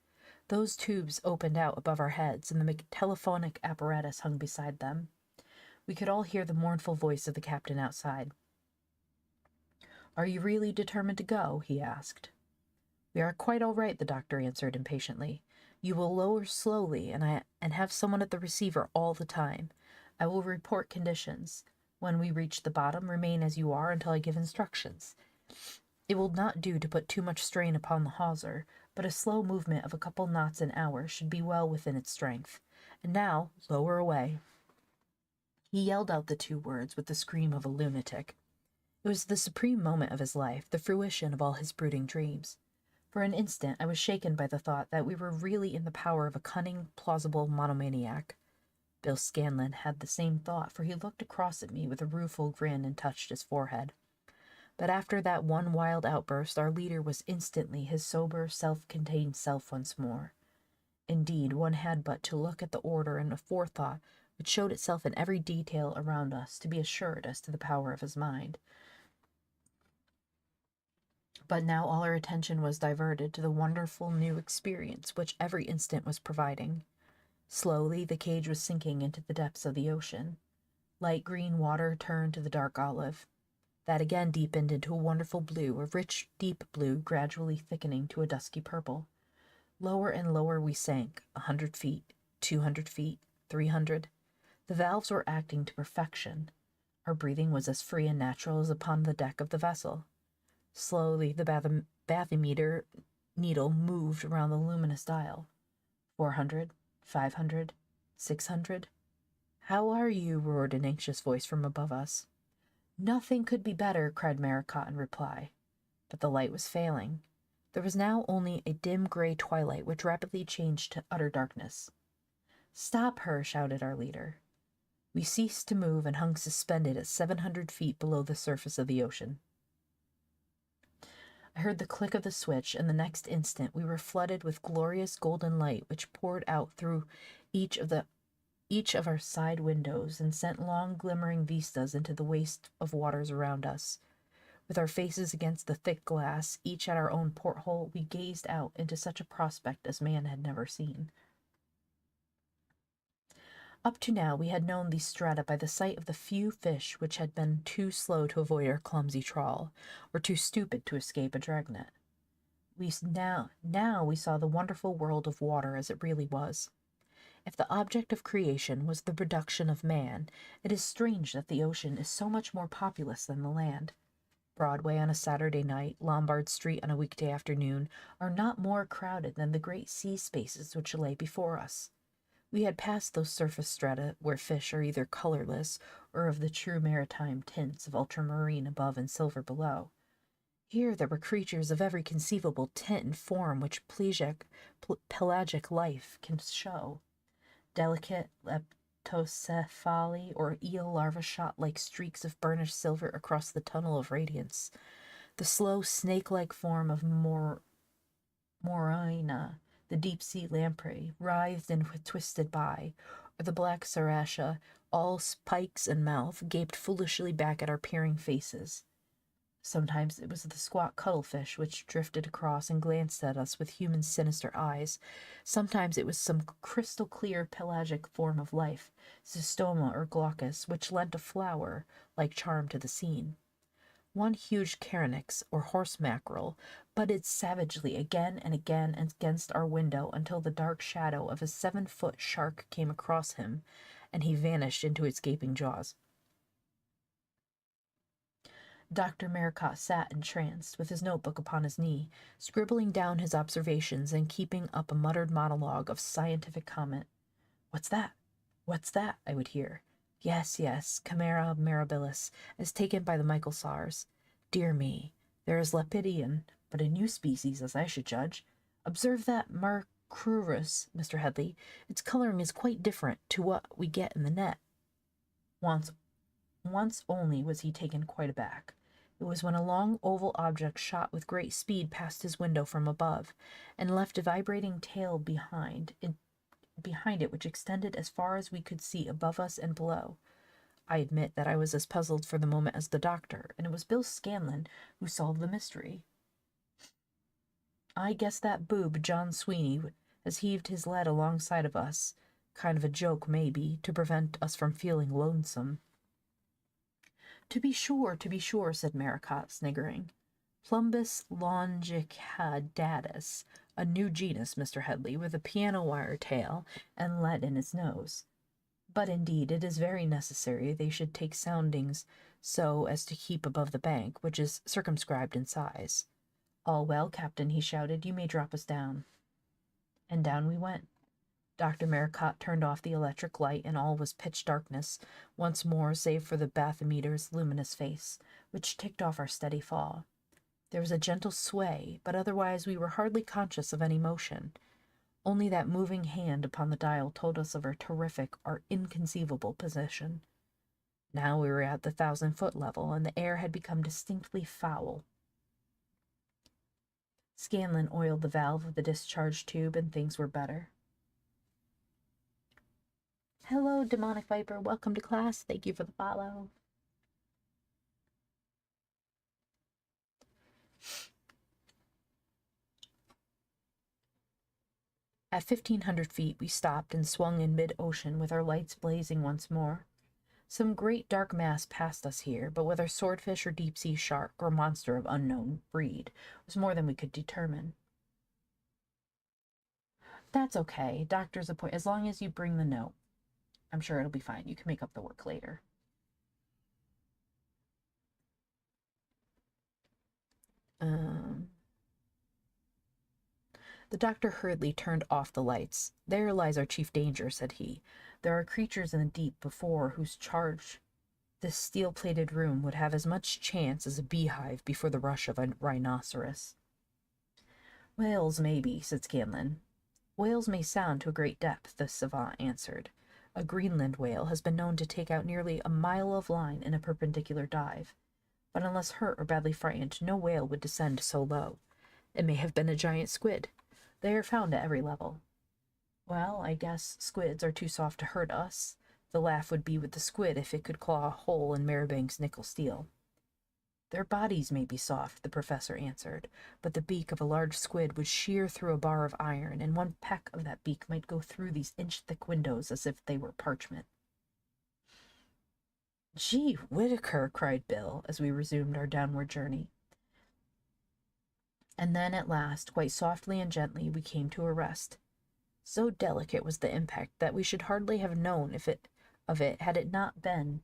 Those tubes opened out above our heads, and the telephonic apparatus hung beside them. We could all hear the mournful voice of the captain outside. "Are you really determined to go?" he asked. "We are quite all right," the doctor answered impatiently. "You will lower slowly, and have someone at the receiver all the time. I will report conditions. When we reach the bottom, remain as you are until I give instructions. It will not do to put too much strain upon the hawser, but a slow movement of a couple knots an hour should be well within its strength. And now, lower away." He yelled out the two words with the scream of a lunatic. It was the supreme moment of his life, the fruition of all his brooding dreams. For an instant I was shaken by the thought that we were really in the power of a cunning, plausible monomaniac. Bill Scanlon had the same thought, for he looked across at me with a rueful grin and touched his forehead. But after that one wild outburst, our leader was instantly his sober, self-contained self once more. Indeed, one had but to look at the order and a forethought which showed itself in every detail around us to be assured as to the power of his mind. But now all our attention was diverted to the wonderful new experience which every instant was providing. Slowly the cage was sinking into the depths of the ocean. Light green water turned to the dark olive. That again deepened into a wonderful blue, a rich, deep blue, gradually thickening to a dusky purple. Lower and lower we sank, 100 feet, 200 feet, 300. The valves were acting to perfection. Our breathing was as free and natural as upon the deck of the vessel. Slowly the bathymeter needle moved around the luminous dial. 400, 500, 600. "How are you?" roared an anxious voice from above us. "Nothing could be better," cried Maracot in reply. But the light was failing. There was now only a dim gray twilight which rapidly changed to utter darkness. "Stop her!" shouted our leader. We ceased to move and hung suspended at 700 feet below the surface of the ocean. I heard the click of the switch, and the next instant we were flooded with glorious golden light which poured out through each of our side windows and sent long glimmering vistas into the waste of waters around us. With our faces against the thick glass, each at our own porthole, we gazed out into such a prospect as man had never seen. Up to now we had known these strata by the sight of the few fish which had been too slow to avoid our clumsy trawl, or too stupid to escape a dragnet. Now we saw the wonderful world of water as it really was. If the object of creation was the production of man, it is strange that the ocean is so much more populous than the land. Broadway on a Saturday night, Lombard Street on a weekday afternoon, are not more crowded than the great sea spaces which lay before us. We had passed those surface strata where fish are either colorless or of the true maritime tints of ultramarine above and silver below. Here there were creatures of every conceivable tint and form which pelagic life can show. Delicate leptocephaly or eel larvae shot like streaks of burnished silver across the tunnel of radiance. The slow snake-like form of Morina, the deep-sea lamprey, writhed and twisted by, or the black serratia, all spikes and mouth, gaped foolishly back at our peering faces. Sometimes it was the squat cuttlefish which drifted across and glanced at us with human sinister eyes. Sometimes it was some crystal-clear pelagic form of life, Zystoma or Glaucus, which lent a flower-like charm to the scene. One huge caranix, or horse mackerel, butted savagely again and again against our window until the dark shadow of a 7-foot shark came across him, and he vanished into its gaping jaws. Dr. Maracot sat entranced, with his notebook upon his knee, scribbling down his observations and keeping up a muttered monologue of scientific comment. "What's that? What's that?" I would hear. "Yes, yes, Chimera mirabilis, as taken by the Michaelsars. Dear me, there is Lepidian, but a new species, as I should judge. Observe that Marcurus, Mr. Headley. Its coloring is quite different to what we get in the net." Once only was he taken quite aback. It was when a long oval object shot with great speed past his window from above, and left a vibrating tail behind it which extended as far as we could see above us and below. I admit that I was as puzzled for the moment as the doctor, and it was Bill Scanlon who solved the mystery. "I guess that boob, John Sweeney, has heaved his lead alongside of us. Kind of a joke, maybe, to prevent us from feeling lonesome." To be sure, said Maracot, sniggering. "Plumbus longicaudatus, a new genus, Mr. Headley, with a piano-wire tail and lead in its nose. But indeed it is very necessary they should take soundings so as to keep above the bank, which is circumscribed in size. All well, Captain," he shouted, "you may drop us down." And down we went. Dr. Maracot turned off the electric light, and all was pitch darkness once more, save for the bathymeter's luminous face, which ticked off our steady fall. There was a gentle sway, but otherwise we were hardly conscious of any motion. Only that moving hand upon the dial told us of our terrific, our inconceivable position. Now we were at the 1,000-foot level, and the air had become distinctly foul. Scanlon oiled the valve of the discharge tube, and things were better. "Hello, Demonic Viper. Welcome to class. Thank you for the follow." At 1,500 feet, we stopped and swung in mid-ocean with our lights blazing once more. Some great dark mass passed us here, but whether swordfish or deep-sea shark or monster of unknown breed was more than we could determine. "That's okay. Doctor's appointment. As long as you bring the note. I'm sure it'll be fine. You can make up the work later." The doctor hurriedly turned off the lights. "There lies our chief danger," said he. "There are creatures in the deep before whose charge this steel-plated room would have as much chance as a beehive before the rush of a rhinoceros." "Whales, maybe," said Scanlon. "Whales may sound to a great depth," the savant answered. "A Greenland whale has been known to take out nearly a mile of line in a perpendicular dive. But unless hurt or badly frightened, no whale would descend so low. It may have been a giant squid. They are found at every level." "Well, I guess squids are too soft to hurt us. The laugh would be with the squid if it could claw a hole in Maribank's nickel steel." "Their bodies may be soft," the professor answered, "but the beak of a large squid would shear through a bar of iron, and one peck of that beak might go through these inch-thick windows as if they were parchment." "Gee Whittaker!" cried Bill, as we resumed our downward journey. And then at last, quite softly and gently, we came to a rest. So delicate was the impact that we should hardly have known of it had it not been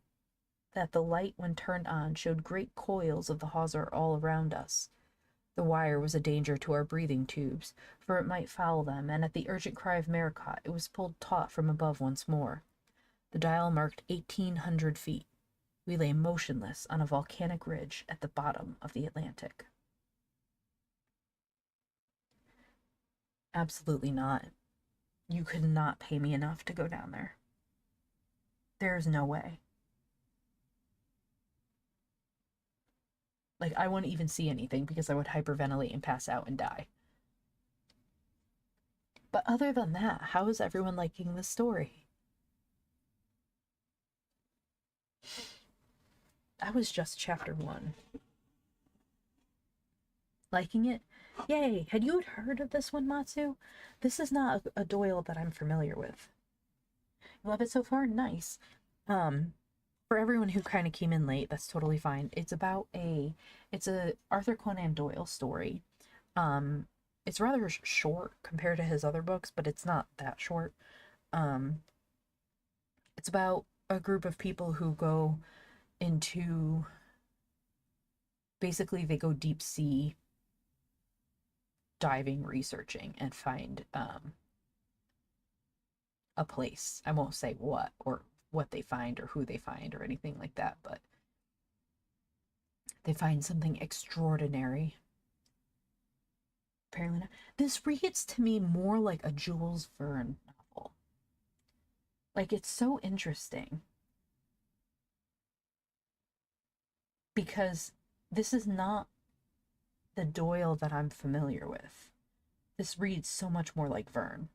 that the light, when turned on, showed great coils of the hawser all around us. The wire was a danger to our breathing tubes, for it might foul them, and at the urgent cry of Maracot it was pulled taut from above once more. The dial marked 1,800 feet. We lay motionless on a volcanic ridge at the bottom of the Atlantic. Absolutely not. You could not pay me enough to go down there. There's no way. Like, I wouldn't even see anything because I would hyperventilate and pass out and die. But other than that, how is everyone liking the story? That was just chapter 1. Liking it? Yay! Had you heard of this one, Matsu? This is not a Doyle that I'm familiar with. You love it so far? Nice. For everyone who kind of came in late, that's totally fine. It's a Arthur Conan Doyle story. It's rather short compared to his other books, but it's not that short. It's about a group of people who go into, basically they go deep sea diving, researching, and find a place. I won't say what or what they find or who they find or anything like that, but they find something extraordinary. Apparently not. This reads to me more like a Jules Verne novel. Like, it's so interesting because this is not the Doyle that I'm familiar with. This reads so much more like Verne.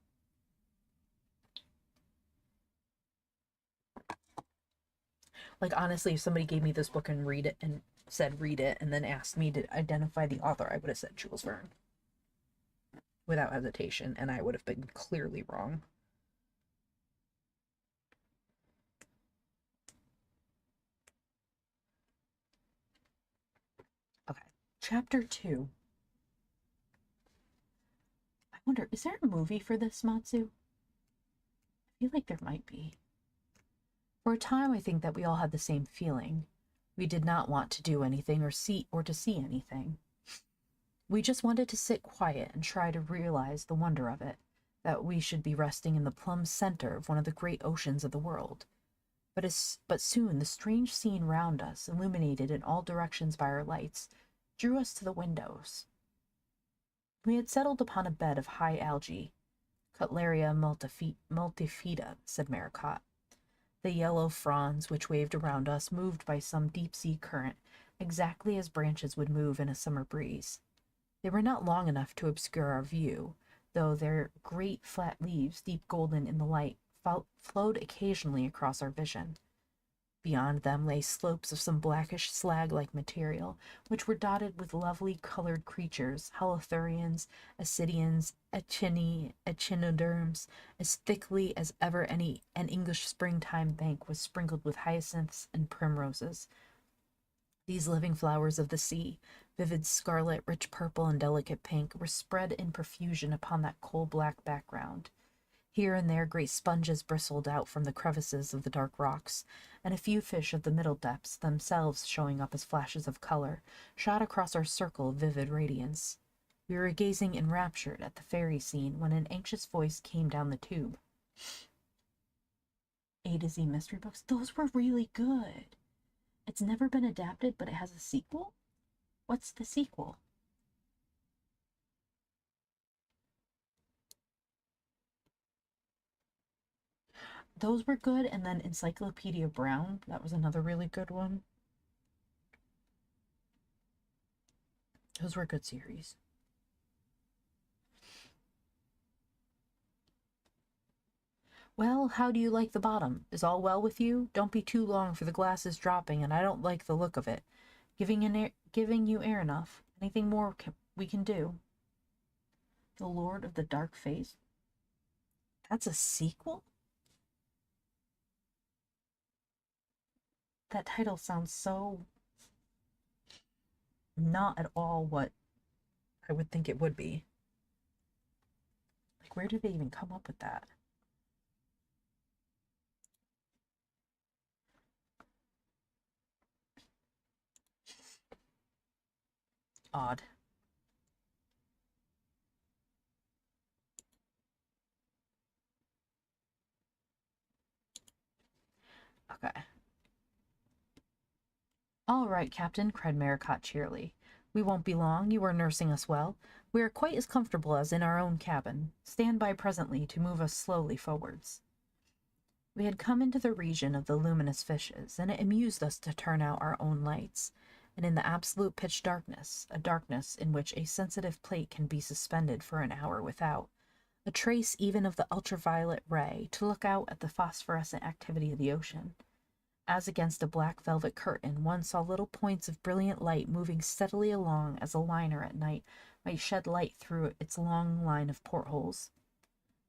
Like, honestly, if somebody gave me this book and said read it and then asked me to identify the author, I would have said Jules Verne without hesitation, and I would have been clearly wrong. Okay, chapter 2. I wonder, is there a movie for this, Matsu? I feel like there might be. For a time, I think that we all had the same feeling. We did not want to do anything or to see anything. We just wanted to sit quiet and try to realize the wonder of it, that we should be resting in the plumb center of one of the great oceans of the world. But soon the strange scene round us, illuminated in all directions by our lights, drew us to the windows. We had settled upon a bed of high algae. Cutlaria multifida, said Maracot. The yellow fronds which waved around us moved by some deep-sea current, exactly as branches would move in a summer breeze. They were not long enough to obscure our view, though their great flat leaves, deep golden in the light, flowed occasionally across our vision. Beyond them lay slopes of some blackish slag-like material, which were dotted with lovely colored creatures, holothurians, ascidians, echinoderms, as thickly as ever an English springtime bank was sprinkled with hyacinths and primroses. These living flowers of the sea, vivid scarlet, rich purple, and delicate pink, were spread in profusion upon that coal-black background. Here and there great sponges bristled out from the crevices of the dark rocks, and a few fish of the middle depths, themselves showing up as flashes of color, shot across our circle of vivid radiance. We were gazing enraptured at the fairy scene when an anxious voice came down the tube. A to Z mystery books. Those were really good. It's never been adapted, but it has a sequel? What's the sequel? Those were good, and then Encyclopedia Brown. That was another really good one. Those were a good series. Well, how do you like the bottom? Is all well with you? Don't be too long, for the glass is dropping, and I don't like the look of it. Giving you air enough. Anything more we can do? The Lord of the Dark Face? That's a sequel? That title sounds so not at all what I would think it would be. Like, where did they even come up with that? Odd. Okay. All right, Captain, cried Maracot cheerily. We won't be long. You are nursing us well. We are quite as comfortable as in our own cabin. Stand by presently to move us slowly forwards. We had come into the region of the luminous fishes, and it amused us to turn out our own lights, and in the absolute pitch darkness, a darkness in which a sensitive plate can be suspended for an hour without a trace even of the ultraviolet ray, to look out at the phosphorescent activity of the ocean. As against a black velvet curtain, one saw little points of brilliant light moving steadily along as a liner at night might shed light through its long line of portholes.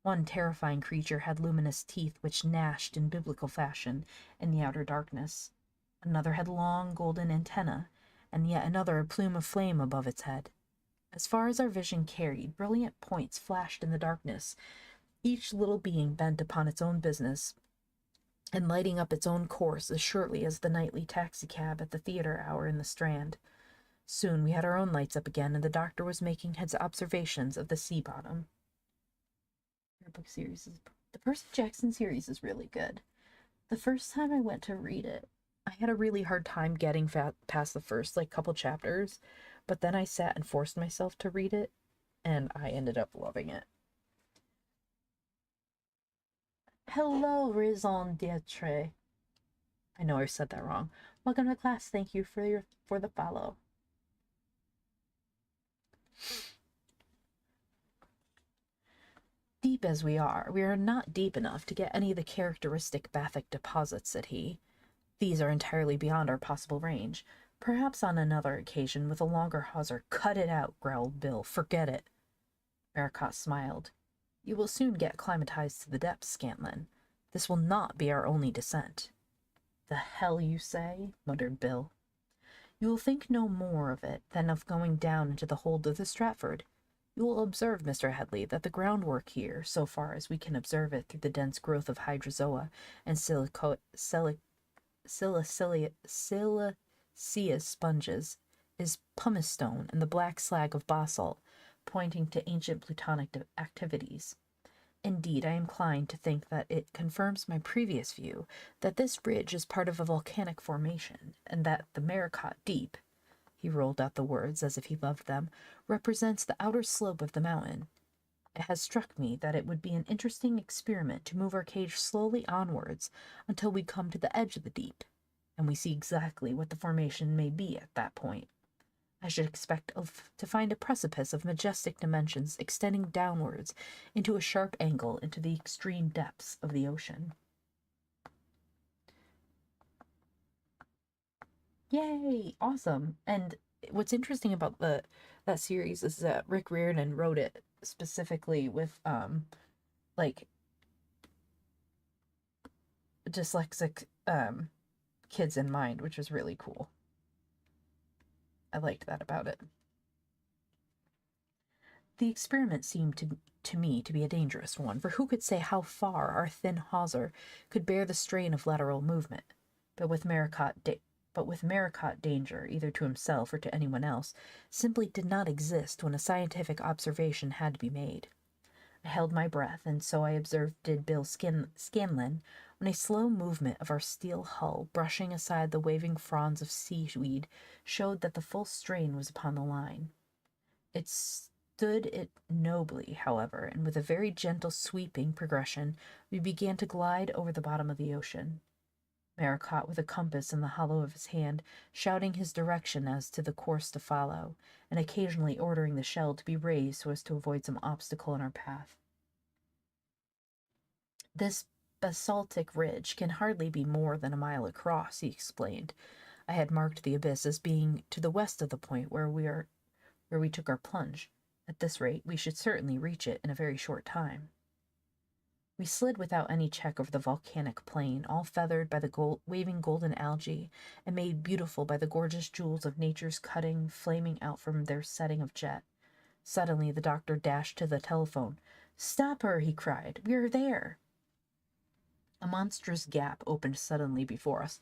One terrifying creature had luminous teeth which gnashed in biblical fashion in the outer darkness. Another had long golden antennae, and yet another a plume of flame above its head. As far as our vision carried, brilliant points flashed in the darkness, each little being bent upon its own business, and lighting up its own course as surely as the nightly taxicab at the theatre hour in the Strand. Soon we had our own lights up again, and the doctor was making his observations of the sea bottom. The Percy Jackson series is really good. The first time I went to read it, I had a really hard time getting past the first couple chapters, but then I sat and forced myself to read it, and I ended up loving it. Hello, raison d'etre. I know I said that wrong. Welcome to class. Thank you for the follow. Deep as we are not deep enough to get any of the characteristic bathic deposits, said he. These are entirely beyond our possible range. Perhaps on another occasion, with a longer hawser. Cut it out, growled Bill. Forget it. Maracot smiled. You will soon get acclimatized to the depths, Scantlin. This will not be our only descent. The hell you say? Muttered Bill. You will think no more of it than of going down into the hold of the Stratford. You will observe, Mr. Headley, that the groundwork here, so far as we can observe it through the dense growth of hydrozoa and siliceous sponges, is pumice stone and the black slag of basalt, pointing to ancient plutonic activities. Indeed, I am inclined to think that it confirms my previous view that this ridge is part of a volcanic formation, and that the Maracot Deep, he rolled out the words as if he loved them, represents the outer slope of the mountain. It has struck me that it would be an interesting experiment to move our cage slowly onwards until we come to the edge of the deep, and we see exactly what the formation may be at that point. I should expect to find a precipice of majestic dimensions extending downwards into a sharp angle into the extreme depths of the ocean. Yay! Awesome! And what's interesting about that series is that Rick Riordan wrote it specifically with dyslexic kids in mind, which was really cool. I liked that about it. The experiment seemed to me to be a dangerous one, for who could say how far our thin hawser could bear the strain of lateral movement? But with Maracot danger, either to himself or to anyone else, simply did not exist when a scientific observation had to be made. I held my breath, and so I observed did Bill Scanlon, when a slow movement of our steel hull, brushing aside the waving fronds of seaweed, showed that the full strain was upon the line. It stood it nobly, however, and with a very gentle sweeping progression we began to glide over the bottom of the ocean. Maracot, with a compass in the hollow of his hand, shouting his direction as to the course to follow, and occasionally ordering the shell to be raised so as to avoid some obstacle in our path. This basaltic ridge can hardly be more than a mile across, he explained. I had marked the abyss as being to the west of the point where we took our plunge. At this rate, we should certainly reach it in a very short time. We slid without any check over the volcanic plain, all feathered by the waving golden algae, and made beautiful by the gorgeous jewels of nature's cutting flaming out from their setting of jet. Suddenly the doctor dashed to the telephone. "Stop her!" he cried. "We are there!" A monstrous gap opened suddenly before us.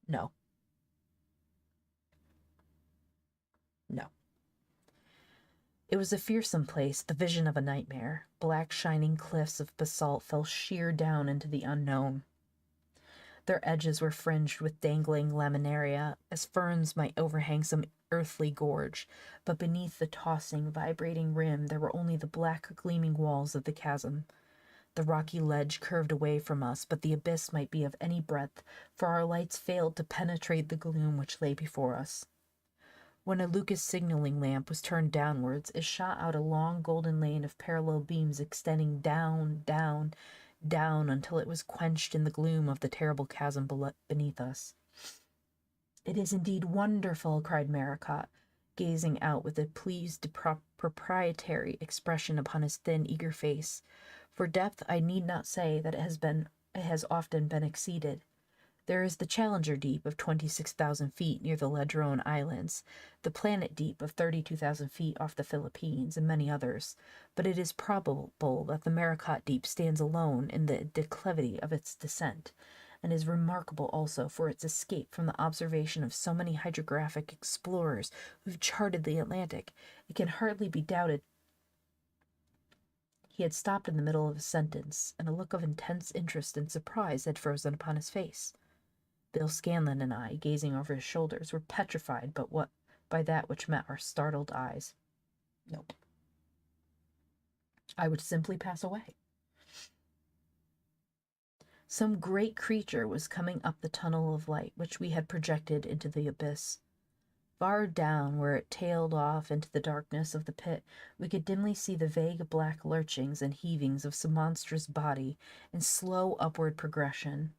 No. No. It was a fearsome place, the vision of a nightmare. Black shining cliffs of basalt fell sheer down into the unknown. Their edges were fringed with dangling laminaria, as ferns might overhang some earthly gorge, but beneath the tossing, vibrating rim there were only the black gleaming walls of the chasm. The rocky ledge curved away from us, but the abyss might be of any breadth, for our lights failed to penetrate the gloom which lay before us. When a Lucas signaling lamp was turned downwards, it shot out a long golden lane of parallel beams extending down, down, down until it was quenched in the gloom of the terrible chasm beneath us. "It is indeed wonderful," cried Maracot, gazing out with a pleased proprietary expression upon his thin, eager face. "For depth I need not say that it has often been exceeded. There is the Challenger Deep of 26,000 feet near the Ladrone Islands, the Planet Deep of 32,000 feet off the Philippines, and many others, but it is probable that the Maracot Deep stands alone in the declivity of its descent, and is remarkable also for its escape from the observation of so many hydrographic explorers who have charted the Atlantic. It can hardly be doubted—" He had stopped in the middle of a sentence, and a look of intense interest and surprise had frozen upon his face. Bill Scanlon and I, gazing over his shoulders, were petrified by that which met our startled eyes. Nope. I would simply pass away. Some great creature was coming up the tunnel of light which we had projected into the abyss. Far down, where it tailed off into the darkness of the pit, we could dimly see the vague black lurchings and heavings of some monstrous body in slow upward progression.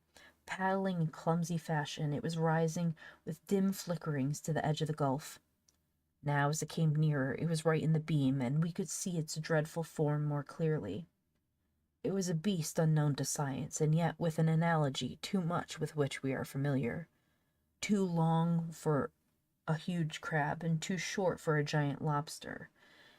Paddling in clumsy fashion, it was rising with dim flickerings to the edge of the gulf. Now, as it came nearer, it was right in the beam, and we could see its dreadful form more clearly. It was a beast unknown to science, and yet with an analogy too much with which we are familiar. Too long for a huge crab, and too short for a giant lobster.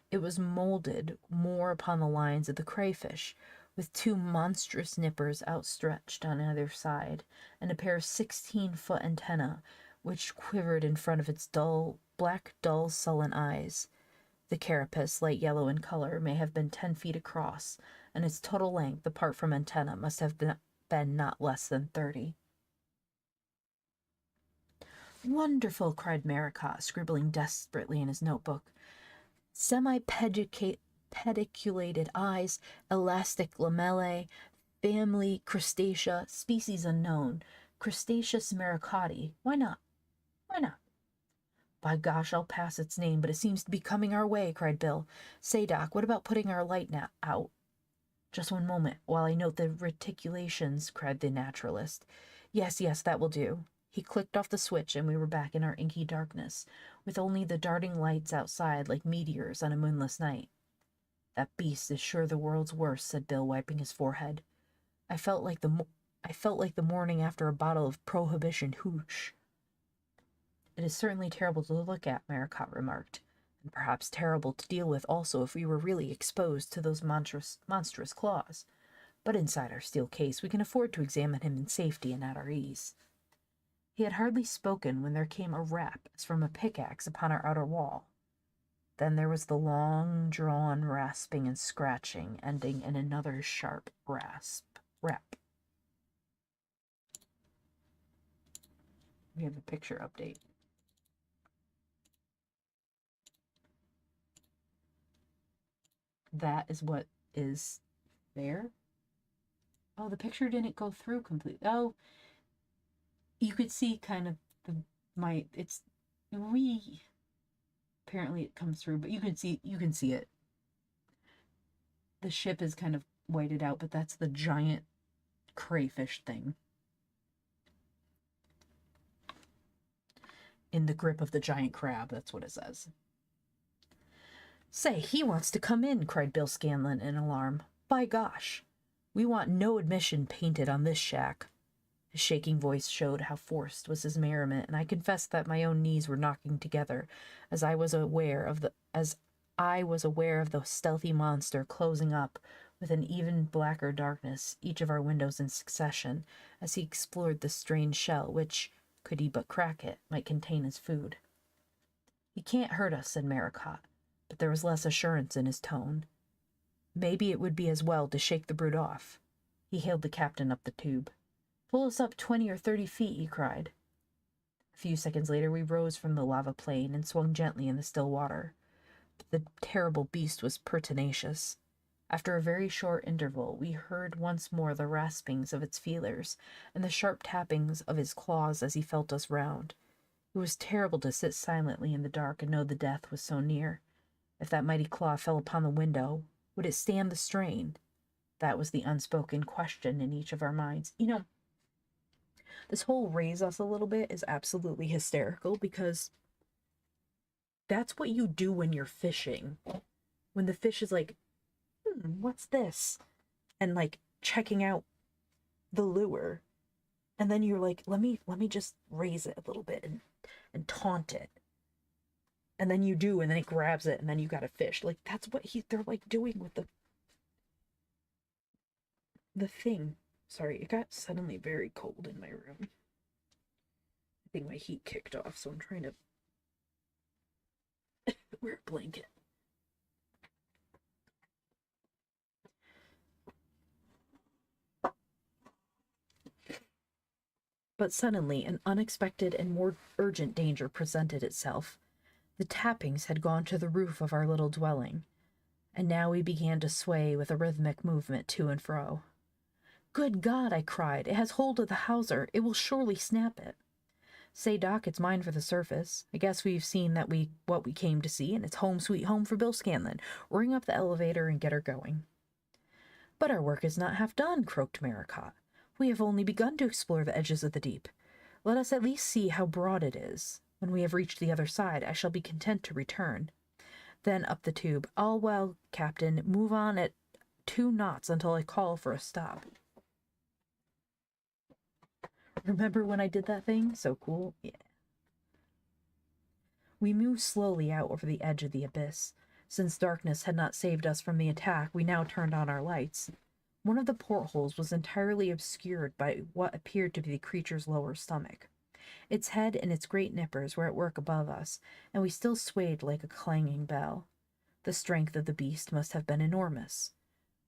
It was molded more upon the lines of the crayfish, with two monstrous nippers outstretched on either side, and a pair of 16-foot antennae, which quivered in front of its black, sullen eyes. The carapace, light yellow in color, may have been 10 feet across, and its total length, apart from antennae, must have been not less than 30. "Wonderful!" cried Maracot, scribbling desperately in his notebook. "Semi-pediculated eyes, elastic lamellae, family Crustacea, species unknown, Crustaceus maracoti. Why not? Why not?" "By gosh, I'll pass its name, but it seems to be coming our way," cried Bill. "Say, Doc, what about putting our light out?" "Just one moment, while I note the reticulations," cried the naturalist. Yes, that will do." He clicked off the switch, and we were back in our inky darkness, with only the darting lights outside like meteors on a moonless night. "That beast is sure the world's worst," said Bill, wiping his forehead. I felt like the morning after a bottle of prohibition hooch. "It is certainly terrible to look at," Maracot remarked, "and perhaps terrible to deal with also if we were really exposed to those monstrous claws. But inside our steel case we can afford to examine him in safety and at our ease." He had hardly spoken when there came a rap as from a pickaxe upon our outer wall. Then there was the long-drawn rasping and scratching, ending in another sharp rap. We have a picture update. That is what is there. Oh, the picture didn't go through completely. Oh, you could see kind of apparently it comes through, but you can see it. The ship is kind of whited out, but that's the giant crayfish thing. In the grip of the giant crab, that's what it says. "Say, he wants to come in," cried Bill Scanlon in alarm. "By gosh, we want no admission painted on this shack." His shaking voice showed how forced was his merriment, and I confessed that my own knees were knocking together as I was aware of I was aware of the stealthy monster closing up with an even blacker darkness each of our windows in succession as he explored the strange shell which, could he but crack it, might contain his food. "He can't hurt us," said Maracot, but there was less assurance in his tone. "Maybe it would be as well to shake the brute off." He hailed the captain up the tube. "Pull us up 20 or 30 feet, he cried. A few seconds later we rose from the lava plain and swung gently in the still water. But the terrible beast was pertinacious. After a very short interval we heard once more the raspings of its feelers and the sharp tappings of his claws as he felt us round. It was terrible to sit silently in the dark and know the death was so near. If that mighty claw fell upon the window, would it stand the strain? That was the unspoken question in each of our minds. This whole raise us a little bit is absolutely hysterical because that's what you do when you're fishing. When the fish is like, what's this? And like checking out the lure. And then you're like, let me just raise it a little bit and taunt it. And then you do, and then it grabs it, and then you got a fish. Like that's what they're like doing with the thing. Sorry, it got suddenly very cold in my room. I think my heat kicked off, so I'm trying to wear a blanket. But suddenly an unexpected and more urgent danger presented itself. The tappings had gone to the roof of our little dwelling, and now we began to sway with a rhythmic movement to and fro. "Good God!" I cried. "It has hold of the hawser. It will surely snap it." "Say, Doc, it's mine for the surface. I guess we've seen what we came to see, and it's home sweet home for Bill Scanlon. Ring up the elevator and get her going." "But our work is not half done," croaked Maracot. "We have only begun to explore the edges of the deep. Let us at least see how broad it is. When we have reached the other side, I shall be content to return." Then up the tube. "All well, Captain. Move on at 2 knots until I call for a stop." Remember when I did that thing? So cool. Yeah. We moved slowly out over the edge of the abyss. Since darkness had not saved us from the attack, we now turned on our lights. One of the portholes was entirely obscured by what appeared to be the creature's lower stomach. Its head and its great nippers were at work above us, and we still swayed like a clanging bell. The strength of the beast must have been enormous.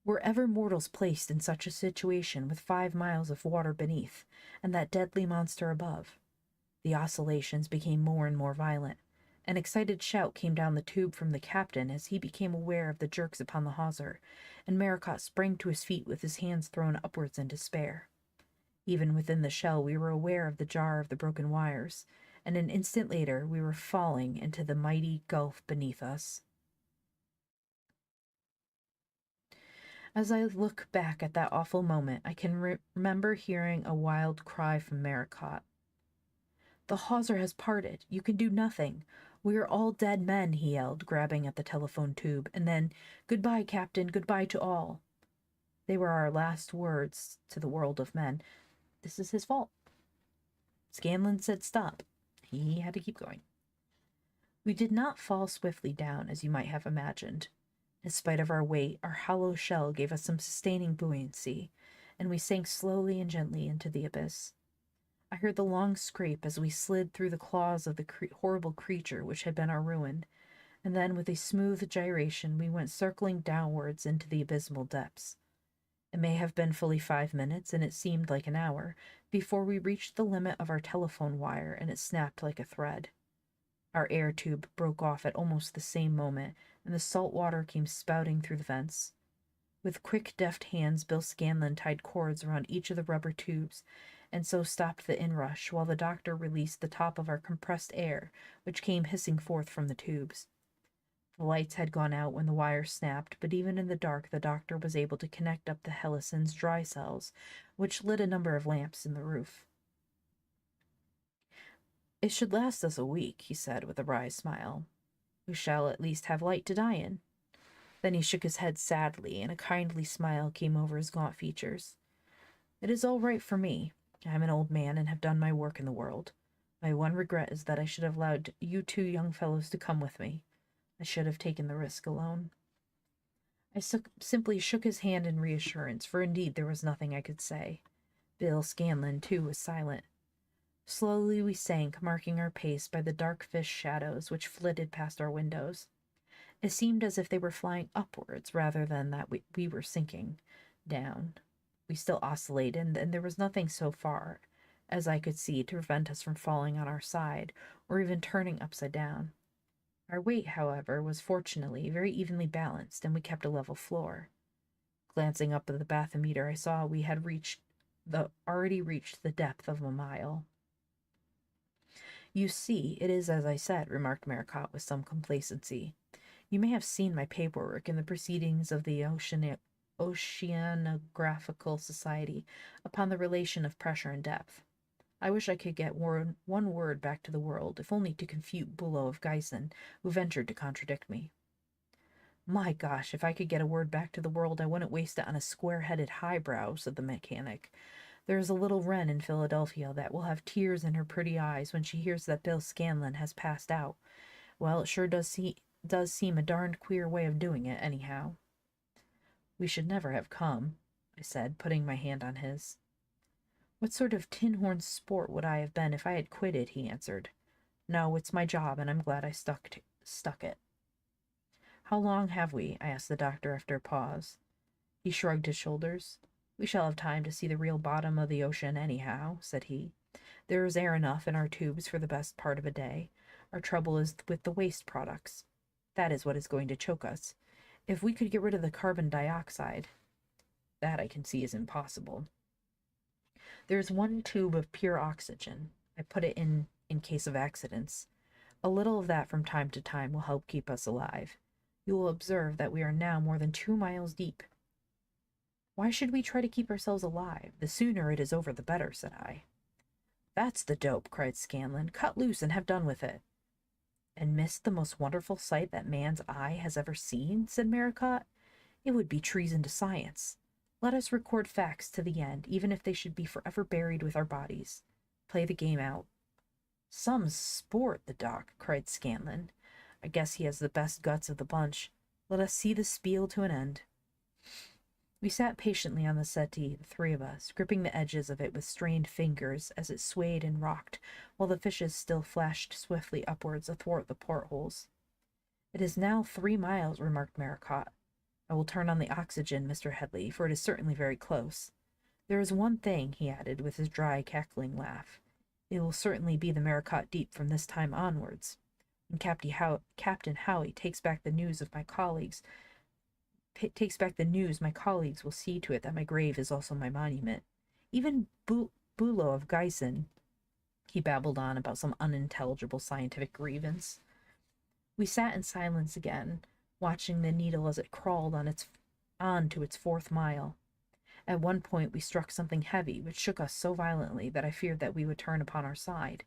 Were ever mortals placed in such a situation with 5 miles of water beneath, and that deadly monster above? The oscillations became more and more violent. An excited shout came down the tube from the captain as he became aware of the jerks upon the hawser, and Maracot sprang to his feet with his hands thrown upwards in despair. Even within the shell we were aware of the jar of the broken wires, and an instant later we were falling into the mighty gulf beneath us. As I look back at that awful moment, I can remember hearing a wild cry from Maracot. "The hawser has parted. You can do nothing. We are all dead men," he yelled, grabbing at the telephone tube, and then, "Goodbye, Captain, goodbye to all." They were our last words to the world of men. This is his fault. Scanlon said stop. He had to keep going. We did not fall swiftly down, as you might have imagined. In spite of our weight, our hollow shell gave us some sustaining buoyancy, and we sank slowly and gently into the abyss. I heard the long scrape as we slid through the claws of the horrible creature which had been our ruin, and then with a smooth gyration we went circling downwards into the abysmal depths. It may have been fully 5 minutes, and it seemed like an hour, before we reached the limit of our telephone wire, and it snapped like a thread. Our air tube broke off at almost the same moment, and the salt water came spouting through the vents. With quick, deft hands, Bill Scanlon tied cords around each of the rubber tubes, and so stopped the inrush, while the doctor released the top of our compressed air, which came hissing forth from the tubes. The lights had gone out when the wire snapped, but even in the dark the doctor was able to connect up the Hellison's dry cells, which lit a number of lamps in the roof. "It should last us a week," he said with a wry smile. "We shall at least have light to die in." Then he shook his head sadly, and a kindly smile came over his gaunt features. "It is all right for me. I am an old man and have done my work in the world. My one regret is that I should have allowed you 2 young fellows to come with me. I should have taken the risk alone. I simply shook his hand in reassurance, for indeed there was nothing I could say. Bill Scanlon, too, was silent. Slowly we sank, marking our pace by the dark fish shadows which flitted past our windows. It seemed as if they were flying upwards rather than that we were sinking down. We still oscillated, and there was nothing so far as I could see to prevent us from falling on our side or even turning upside down. Our weight, however, was fortunately very evenly balanced, and we kept a level floor. Glancing up at the bathymeter, I saw we had already reached the depth of a mile. "You see, it is as I said," remarked Maracot with some complacency. "You may have seen my paperwork in the proceedings of the Oceanographical Society upon the relation of pressure and depth. I wish I could get one word back to the world, if only to confute Bulow of Geysen, who ventured to contradict me." "My gosh, if I could get a word back to the world, I wouldn't waste it on a square-headed highbrow," said the mechanic. "There is a little wren in Philadelphia that will have tears in her pretty eyes when she hears that Bill Scanlon has passed out. Well, it sure does seem a darned queer way of doing it, anyhow." "We should never have come," I said, putting my hand on his. "What sort of tin-horn sport would I have been if I had quitted?" he answered. "No, it's my job, and I'm glad I stuck it." "How long have we?" I asked the doctor after a pause. He shrugged his shoulders. "We shall have time to see the real bottom of the ocean anyhow," said he. "There is air enough in our tubes for the best part of a day. Our trouble is with the waste products. That is what is going to choke us. If we could get rid of the carbon dioxide, that I can see is impossible. There is one tube of pure oxygen. I put it in case of accidents. A little of that from time to time will help keep us alive. You will observe that we are now more than 2 miles deep." "Why should we try to keep ourselves alive? The sooner it is over, the better," said I. "That's the dope," cried Scanlon. "Cut loose and have done with it." "And miss the most wonderful sight that man's eye has ever seen?" said Maracot. "It would be treason to science. Let us record facts to the end, even if they should be forever buried with our bodies. Play the game out." "Some sport, the doc," cried Scanlon. "I guess he has the best guts of the bunch. Let us see the spiel to an end." We sat patiently on the settee, the three of us, gripping the edges of it with strained fingers as it swayed and rocked, while the fishes still flashed swiftly upwards athwart the portholes. "It is now 3 miles," remarked Maracot. "I will turn on the oxygen, Mr. Headley, for it is certainly very close. There is one thing," he added, with his dry, cackling laugh. "It will certainly be the Maracot Deep from this time onwards. When Captain Howie takes back the news my colleagues will see to it that my grave is also my monument. Even Bulow of Geysen," he babbled on about some unintelligible scientific grievance. We sat in silence again, watching the needle as it crawled on to its 4th mile. At one point we struck something heavy, which shook us so violently that I feared that we would turn upon our side.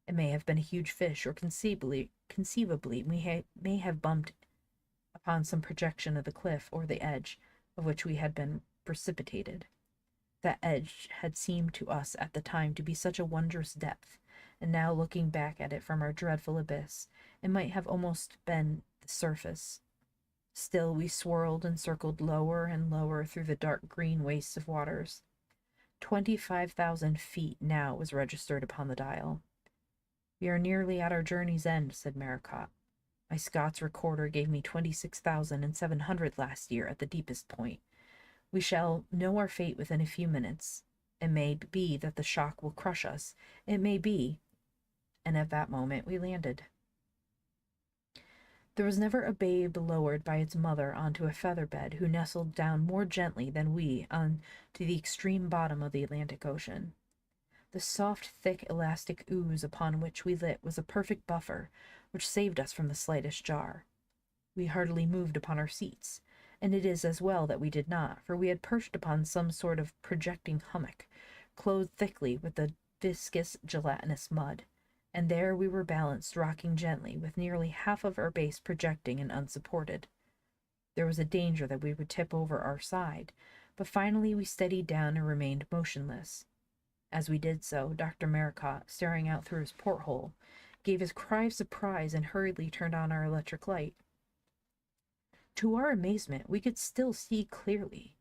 It may have been a huge fish, or conceivably we may have bumped upon some projection of the cliff or the edge of which we had been precipitated. That edge had seemed to us at the time to be such a wondrous depth, and now looking back at it from our dreadful abyss, it might have almost been the surface. Still we swirled and circled lower and lower through the dark green wastes of waters. 25,000 feet now was registered upon the dial. "We are nearly at our journey's end," said Maracot. "My Scots recorder gave me 26,700 last year at the deepest point. We shall know our fate within a few minutes. It may be that the shock will crush us. It may be—" And at that moment we landed. There was never a babe lowered by its mother onto a feather bed who nestled down more gently than we on to the extreme bottom of the Atlantic Ocean. The soft, thick, elastic ooze upon which we lit was a perfect buffer, which saved us from the slightest jar. We hardly moved upon our seats, and it is as well that we did not, for we had perched upon some sort of projecting hummock, clothed thickly with the viscous, gelatinous mud, and there we were balanced, rocking gently, with nearly half of our base projecting and unsupported. There was a danger that we would tip over our side, but finally we steadied down and remained motionless. As we did so, Dr. Maracot, staring out through his porthole, gave a cry of surprise and hurriedly turned on our electric light. To our amazement, we could still see clearly.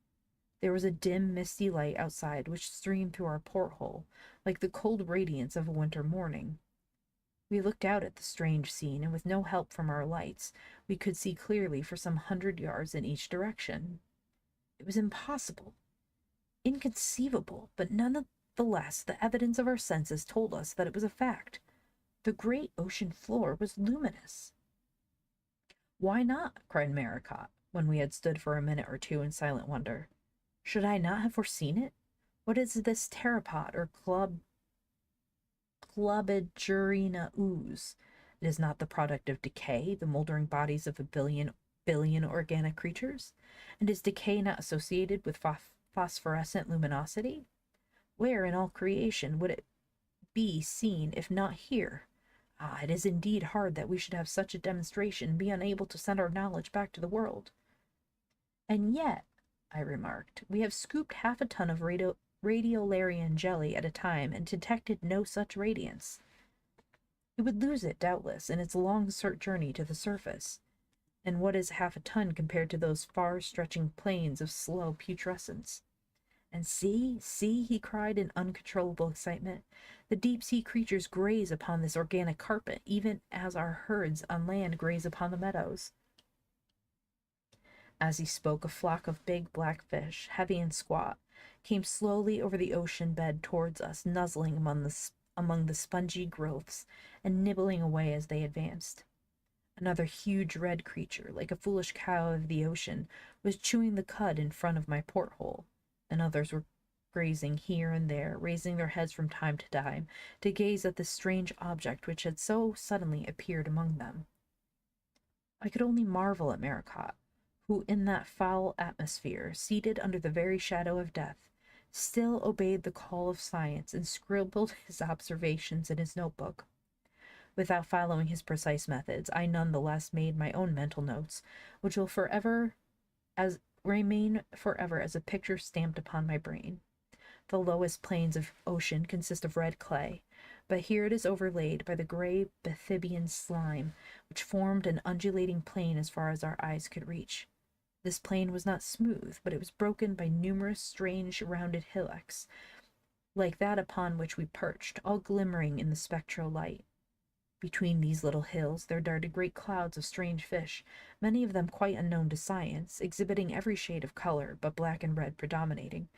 There was a dim, misty light outside which streamed through our porthole, like the cold radiance of a winter morning. We looked out at the strange scene, and with no help from our lights, we could see clearly for some 100 yards in each direction. It was impossible, inconceivable, but none the less the evidence of our senses told us that it was a fact. The great ocean floor was luminous. "Why not?" cried Maracot, when we had stood for a minute or two in silent wonder. "Should I not have foreseen it? What is this pteropod or globigerina ooze? It is not the product of decay, the moldering bodies of a billion organic creatures? And is decay not associated with phosphorescent luminosity? Where in all creation would it be seen if not here? Ah, it is indeed hard that we should have such a demonstration and be unable to send our knowledge back to the world." "And yet," I remarked, "we have scooped half a ton of radiolarian jelly at a time and detected no such radiance." "It would lose it, doubtless, in its long journey to the surface. And what is half a ton compared to those far-stretching plains of slow putrescence? And see, see," he cried in uncontrollable excitement, "the deep-sea creatures graze upon this organic carpet, even as our herds on land graze upon the meadows." As he spoke, a flock of big black fish, heavy and squat, came slowly over the ocean bed towards us, nuzzling among the spongy growths and nibbling away as they advanced. Another huge red creature, like a foolish cow of the ocean, was chewing the cud in front of my porthole, and others were grazing here and there, raising their heads from time to time to gaze at this strange object which had so suddenly appeared among them. I could only marvel at Maracot, who in that foul atmosphere, seated under the very shadow of death, still obeyed the call of science and scribbled his observations in his notebook. Without following his precise methods, I none the less made my own mental notes, which will remain forever as a picture stamped upon my brain. The lowest plains of ocean consist of red clay, but here it is overlaid by the gray Bathybian slime, which formed an undulating plain as far as our eyes could reach. This plain was not smooth, but it was broken by numerous strange rounded hillocks, like that upon which we perched, all glimmering in the spectral light. Between these little hills there darted great clouds of strange fish, many of them quite unknown to science, exhibiting every shade of color, but black and red predominating.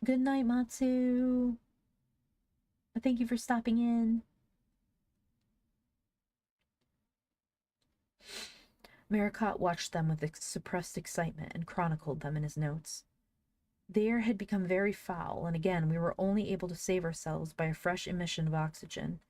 "Good night, Matsu. Thank you for stopping in." Maracot watched them with suppressed excitement and chronicled them in his notes. The air had become very foul, and again we were only able to save ourselves by a fresh emission of oxygen.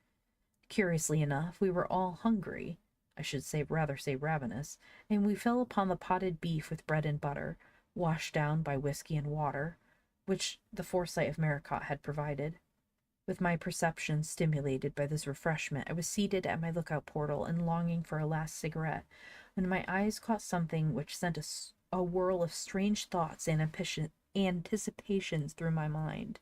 Curiously enough, we were all hungry, I should rather say ravenous, and we fell upon the potted beef with bread and butter, washed down by whiskey and water, which the foresight of Maracot had provided. With my perceptions stimulated by this refreshment, I was seated at my lookout portal and longing for a last cigarette, when my eyes caught something which sent a whirl of strange thoughts and anticipations through my mind.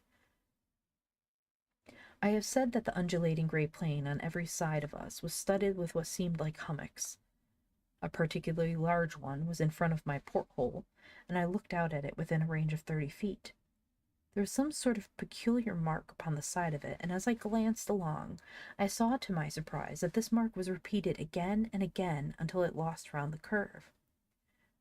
I have said that the undulating gray plain on every side of us was studded with what seemed like hummocks. A particularly large one was in front of my porthole, and I looked out at it within a range of 30 feet. There was some sort of peculiar mark upon the side of it, and as I glanced along, I saw to my surprise that this mark was repeated again and again until it lost round the curve.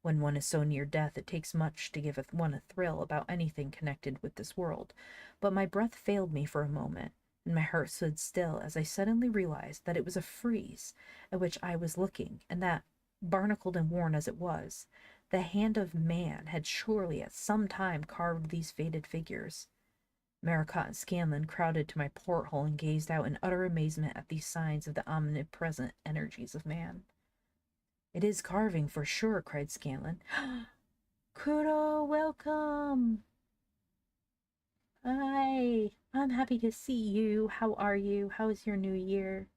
When one is so near death, it takes much to give one a thrill about anything connected with this world, but my breath failed me for a moment, and my heart stood still as I suddenly realized that it was a frieze at which I was looking, and that, barnacled and worn as it was, the hand of man had surely at some time carved these faded figures. Maracot and Scanlan crowded to my porthole and gazed out in utter amazement at these signs of the omnipresent energies of man. "It is carving, for sure," cried Scanlan. "Kuro, welcome!" "Hi, I'm happy to see you. How are you? How is your new year?"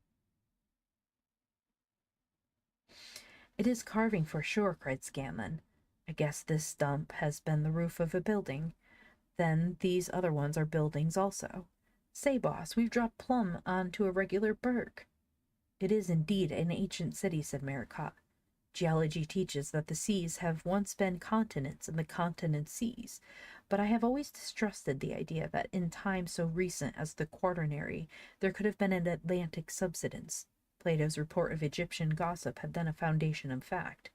"It is carving, for sure," cried Scanlan. "I guess this stump has been the roof of a building. Then these other ones are buildings also. Say, boss, we've dropped plumb onto a regular burg." "It is indeed an ancient city," said Maracot. Geology teaches that the seas have once been continents and the continents seas, but I have always distrusted the idea that in time so recent as the Quaternary there could have been an Atlantic subsidence. Plato's report of Egyptian gossip had then a foundation of fact.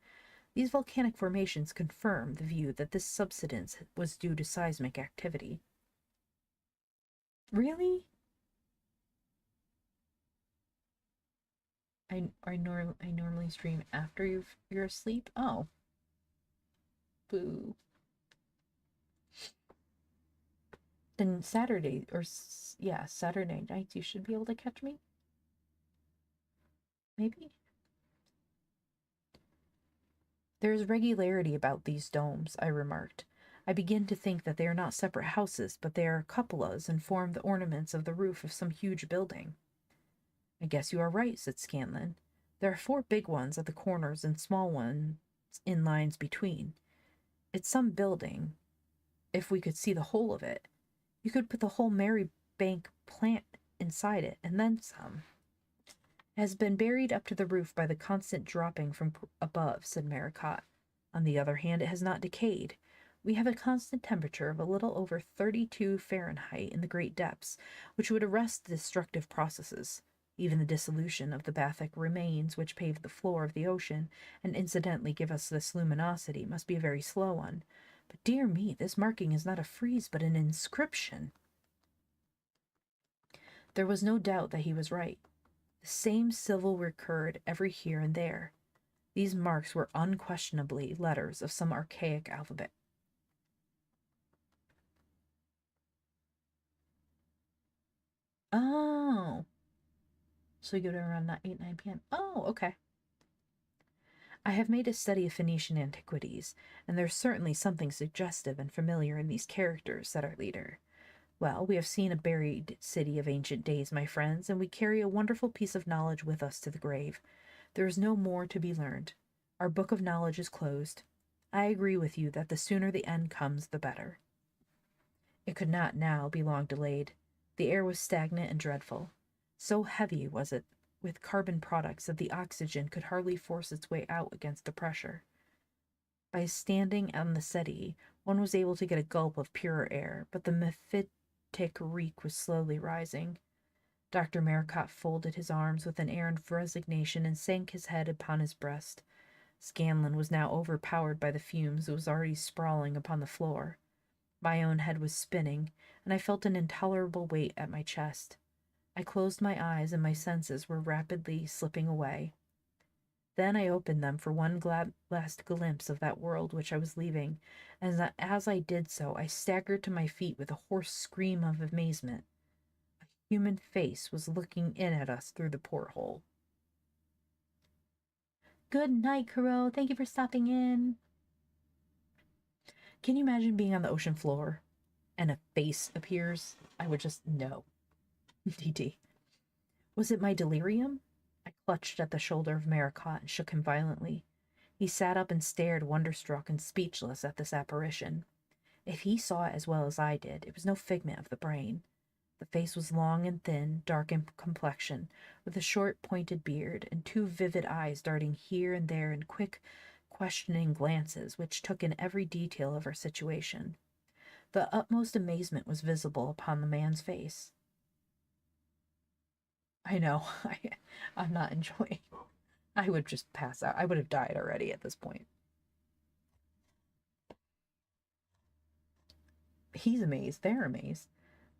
These volcanic formations confirm the view that this subsidence was due to seismic activity. Really? I normally stream after you're asleep. Oh, boo. Then Saturday yeah, Saturday nights you should be able to catch me. Maybe. There is regularity about these domes, I remarked. I begin to think that they are not separate houses, but they are cupolas and form the ornaments of the roof of some huge building. I guess you are right, said Scanlan. There are 4 big ones at the corners and small ones in lines between. It's some building, if we could see the whole of it. You could put the whole Marybank plant inside it, and then some. It has been buried up to the roof by the constant dropping from above, said Maracot. On the other hand, it has not decayed. We have a constant temperature of a little over 32 Fahrenheit in the great depths, which would arrest the destructive processes. Even the dissolution of the bathic remains which pave the floor of the ocean and incidentally give us this luminosity must be a very slow one. But dear me, this marking is not a frieze but an inscription. There was no doubt that he was right. The same symbol recurred every here and there. These marks were unquestionably letters of some archaic alphabet. Oh. So you go to around 8, 9 p.m. Oh, okay. I have made a study of Phoenician antiquities, and there's certainly something suggestive and familiar in these characters, said our leader. Well, we have seen a buried city of ancient days, my friends, and we carry a wonderful piece of knowledge with us to the grave. There is no more to be learned. Our book of knowledge is closed. I agree with you that the sooner the end comes, the better. It could not now be long delayed. The air was stagnant and dreadful. So heavy was it with carbon products that the oxygen could hardly force its way out against the pressure. By standing on the settee, one was able to get a gulp of purer air, but the mephitic reek was slowly rising. Dr. Maracot folded his arms with an air of resignation and sank his head upon his breast. Scanlan was now overpowered by the fumes and was already sprawling upon the floor. My own head was spinning, and I felt an intolerable weight at my chest. I closed my eyes, and my senses were rapidly slipping away. Then I opened them for one last glimpse of that world which I was leaving, and as I did so, I staggered to my feet with a hoarse scream of amazement. A human face was looking in at us through the porthole. Good night, Kuro. Thank you for stopping in. Can you imagine being on the ocean floor and a face appears? I would just no. DT. Was it my delirium? I clutched at the shoulder of Maracot and shook him violently. He sat up and stared wonderstruck and speechless at this apparition. If he saw it as well as I did, it was no figment of the brain. The face was long and thin, dark in complexion, with a short pointed beard, and 2 vivid eyes darting here and there in quick, questioning glances which took in every detail of our situation. The utmost amazement was visible upon the man's face. I know, I'm not enjoying. I would just pass out. I would have died already at this point. He's amazed. They're amazed.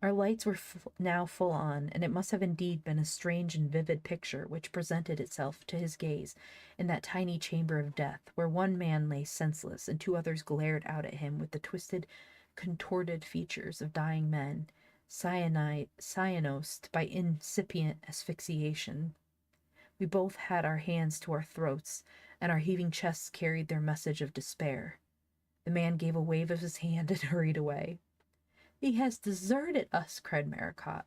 Our lights were now full on, and it must have indeed been a strange and vivid picture which presented itself to his gaze in that tiny chamber of death, where one man lay senseless and 2 others glared out at him with the twisted, contorted features of dying men, cyanosed by incipient asphyxiation. We both had our hands to our throats, and our heaving chests carried their message of despair. The man gave a wave of his hand and hurried away. He has deserted us, cried Maracot.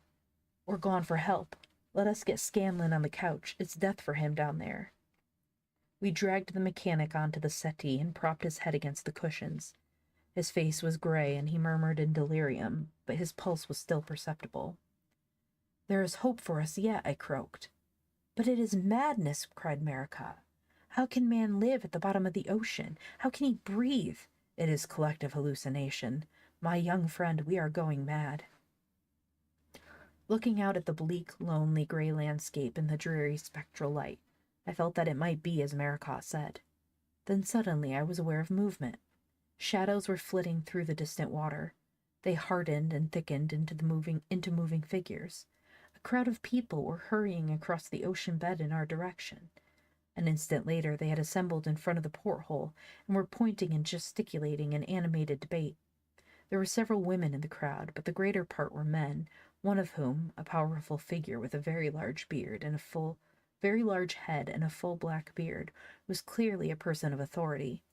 Or gone for help. Let us get Scanlan on the couch. It's death for him down there. We dragged the mechanic onto the settee and propped his head against the cushions. His face was gray, and he murmured in delirium, but his pulse was still perceptible. There is hope for us yet, I croaked. But it is madness, cried Maracot. How can man live at the bottom of the ocean? How can he breathe? It is collective hallucination. My young friend, we are going mad. Looking out at the bleak, lonely gray landscape in the dreary spectral light, I felt that it might be as Maracot said. Then suddenly I was aware of movement. Shadows were flitting through the distant water. They hardened and thickened into moving figures. A crowd of people were hurrying across the ocean bed in our direction. An instant later they had assembled in front of the porthole and were pointing and gesticulating in animated debate. There were several women in the crowd, but the greater part were men, one of whom, a powerful figure with a very large head and a full black beard, was clearly a person of authority.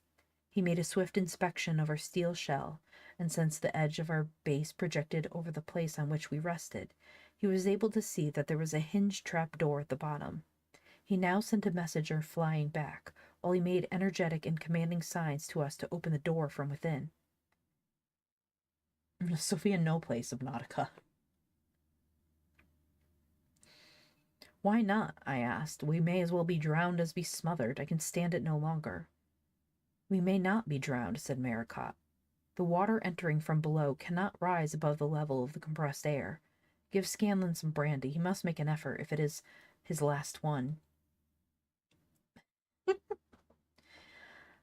He made a swift inspection of our steel shell, and since the edge of our base projected over the place on which we rested, he was able to see that there was a hinged trap door at the bottom. He now sent a messenger flying back, while he made energetic and commanding signs to us to open the door from within. Sophia no place of Nautica. Why not? I asked. We may as well be drowned as be smothered. I can stand it no longer. We may not be drowned, said Maracot. The water entering from below cannot rise above the level of the compressed air. Give Scanlan some brandy. He must make an effort if it is his last one.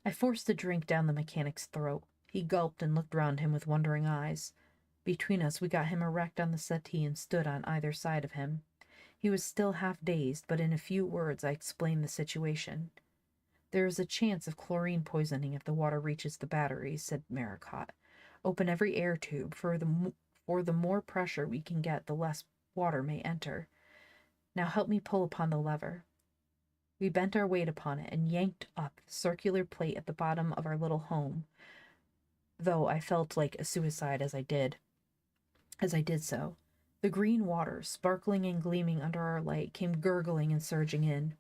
I forced a drink down the mechanic's throat. He gulped and looked round him with wondering eyes. Between us we got him erect on the settee and stood on either side of him. He was still half dazed, but in a few words I explained the situation. There is a chance of chlorine poisoning if the water reaches the batteries, said Maracot. Open every air tube, for the more pressure we can get, the less water may enter. Now help me pull upon the lever. We bent our weight upon it and yanked up the circular plate at the bottom of our little home, though I felt like a suicide as I did so. The green water, sparkling and gleaming under our light, came gurgling and surging in.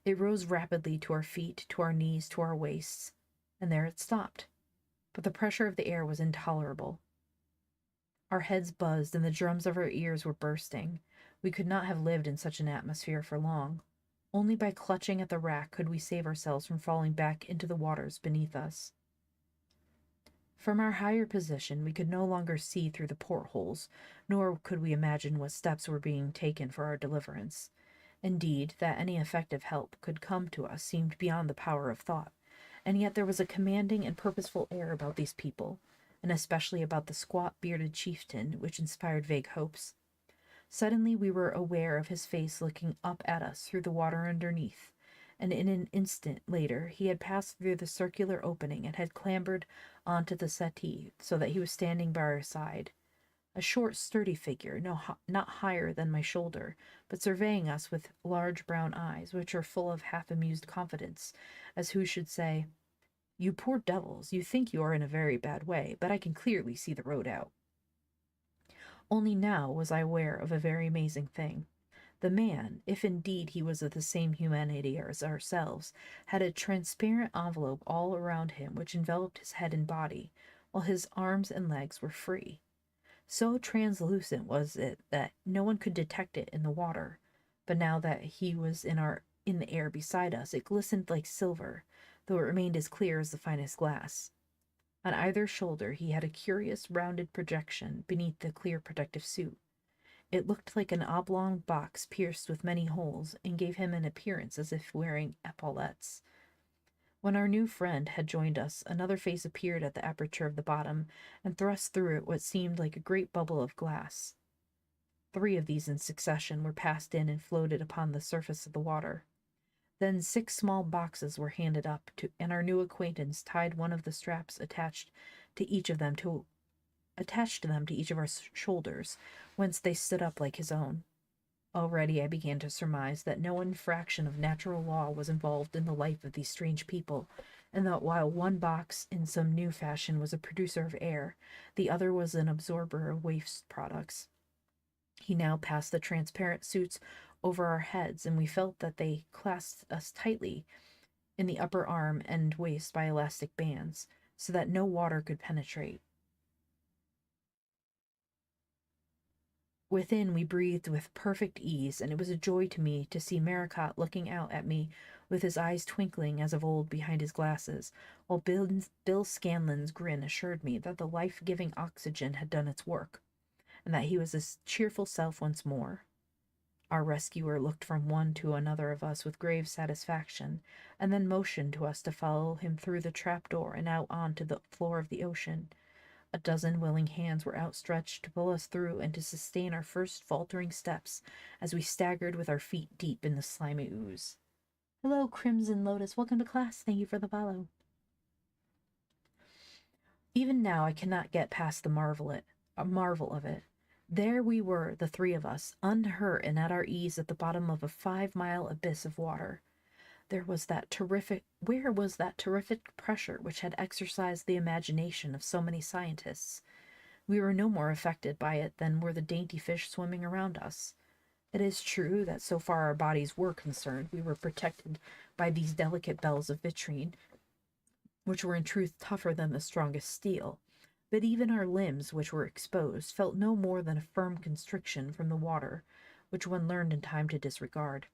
It rose rapidly to our feet, to our knees, to our waists, and there it stopped. But the pressure of the air was intolerable. Our heads buzzed, and the drums of our ears were bursting. We could not have lived in such an atmosphere for long. Only by clutching at the rack could we save ourselves from falling back into the waters beneath us. From our higher position, we could no longer see through the portholes, nor could we imagine what steps were being taken for our deliverance. Indeed, that any effective help could come to us seemed beyond the power of thought, and yet there was a commanding and purposeful air about these people, and especially about the squat, bearded chieftain, which inspired vague hopes. Suddenly we were aware of his face looking up at us through the water underneath, and in an instant later he had passed through the circular opening and had clambered onto the settee, so that he was standing by our side. A short, sturdy figure, not higher than my shoulder, but surveying us with large brown eyes, which were full of half-amused confidence, as who should say, "You poor devils, you think you are in a very bad way, but I can clearly see the road out." Only now was I aware of a very amazing thing. The man, if indeed he was of the same humanity as ourselves, had a transparent envelope all around him which enveloped his head and body, while his arms and legs were free. So translucent was it that no one could detect it in the water, but now that he was in the air beside us, it glistened like silver, though it remained as clear as the finest glass. On either shoulder he had a curious rounded projection beneath the clear protective suit. It looked like an oblong box pierced with many holes, and gave him an appearance as if wearing epaulettes. When our new friend had joined us, another face appeared at the aperture of the bottom, and thrust through it what seemed like a great bubble of glass. 3 of these in succession were passed in and floated upon the surface of the water. Then 6 small boxes were handed up, and our new acquaintance tied one of the straps attached to them to each of our shoulders, whence they stood up like his own. Already I began to surmise that no infraction of natural law was involved in the life of these strange people, and that while one box in some new fashion was a producer of air, the other was an absorber of waste products. He now passed the transparent suits over our heads, and we felt that they clasped us tightly in the upper arm and waist by elastic bands, so that no water could penetrate. Within we breathed with perfect ease, and it was a joy to me to see Maracot looking out at me with his eyes twinkling as of old behind his glasses, while Bill Scanlon's grin assured me that the life-giving oxygen had done its work, and that he was his cheerful self once more. Our rescuer looked from one to another of us with grave satisfaction, and then motioned to us to follow him through the trap-door and out onto the floor of the ocean. A dozen willing hands were outstretched to pull us through and to sustain our first faltering steps as we staggered with our feet deep in the slimy ooze. Hello, Crimson Lotus. Welcome to class. Thank you for the follow. Even now I cannot get past the marvel of it. There we were, the three of us, unhurt and at our ease at the bottom of a 5-mile abyss of water. Where was that terrific pressure which had exercised the imagination of so many scientists? We were no more affected by it than were the dainty fish swimming around us. It is true that so far our bodies were concerned, we were protected by these delicate bells of vitrine, which were in truth tougher than the strongest steel. But even our limbs, which were exposed, felt no more than a firm constriction from the water, which one learned in time to disregard.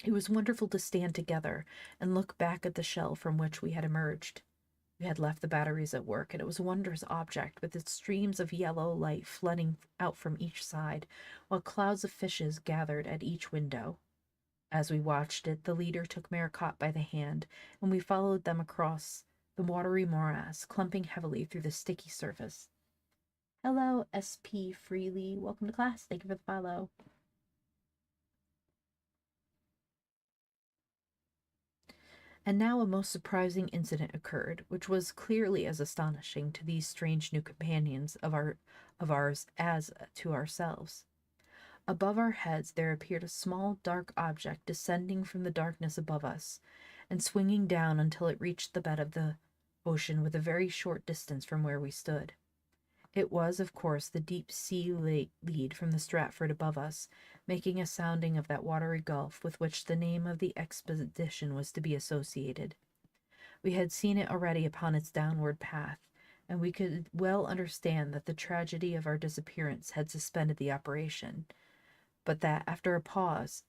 It was wonderful to stand together and look back at the shell from which we had emerged. We had left the batteries at work, and it was a wondrous object, with its streams of yellow light flooding out from each side, while clouds of fishes gathered at each window. As we watched it, the leader took Maracot by the hand, and we followed them across the watery morass, clumping heavily through the sticky surface. Hello, SP Freely. Welcome to class. Thank you for the follow. And now a most surprising incident occurred, which was clearly as astonishing to these strange new companions of ours as to ourselves. Above our heads there appeared a small dark object descending from the darkness above us, and swinging down until it reached the bed of the ocean with a very short distance from where we stood. It was, of course, the deep-sea lead from the Stratford above us, making a sounding of that watery gulf with which the name of the expedition was to be associated. We had seen it already upon its downward path, and we could well understand that the tragedy of our disappearance had suspended the operation, but that after a pause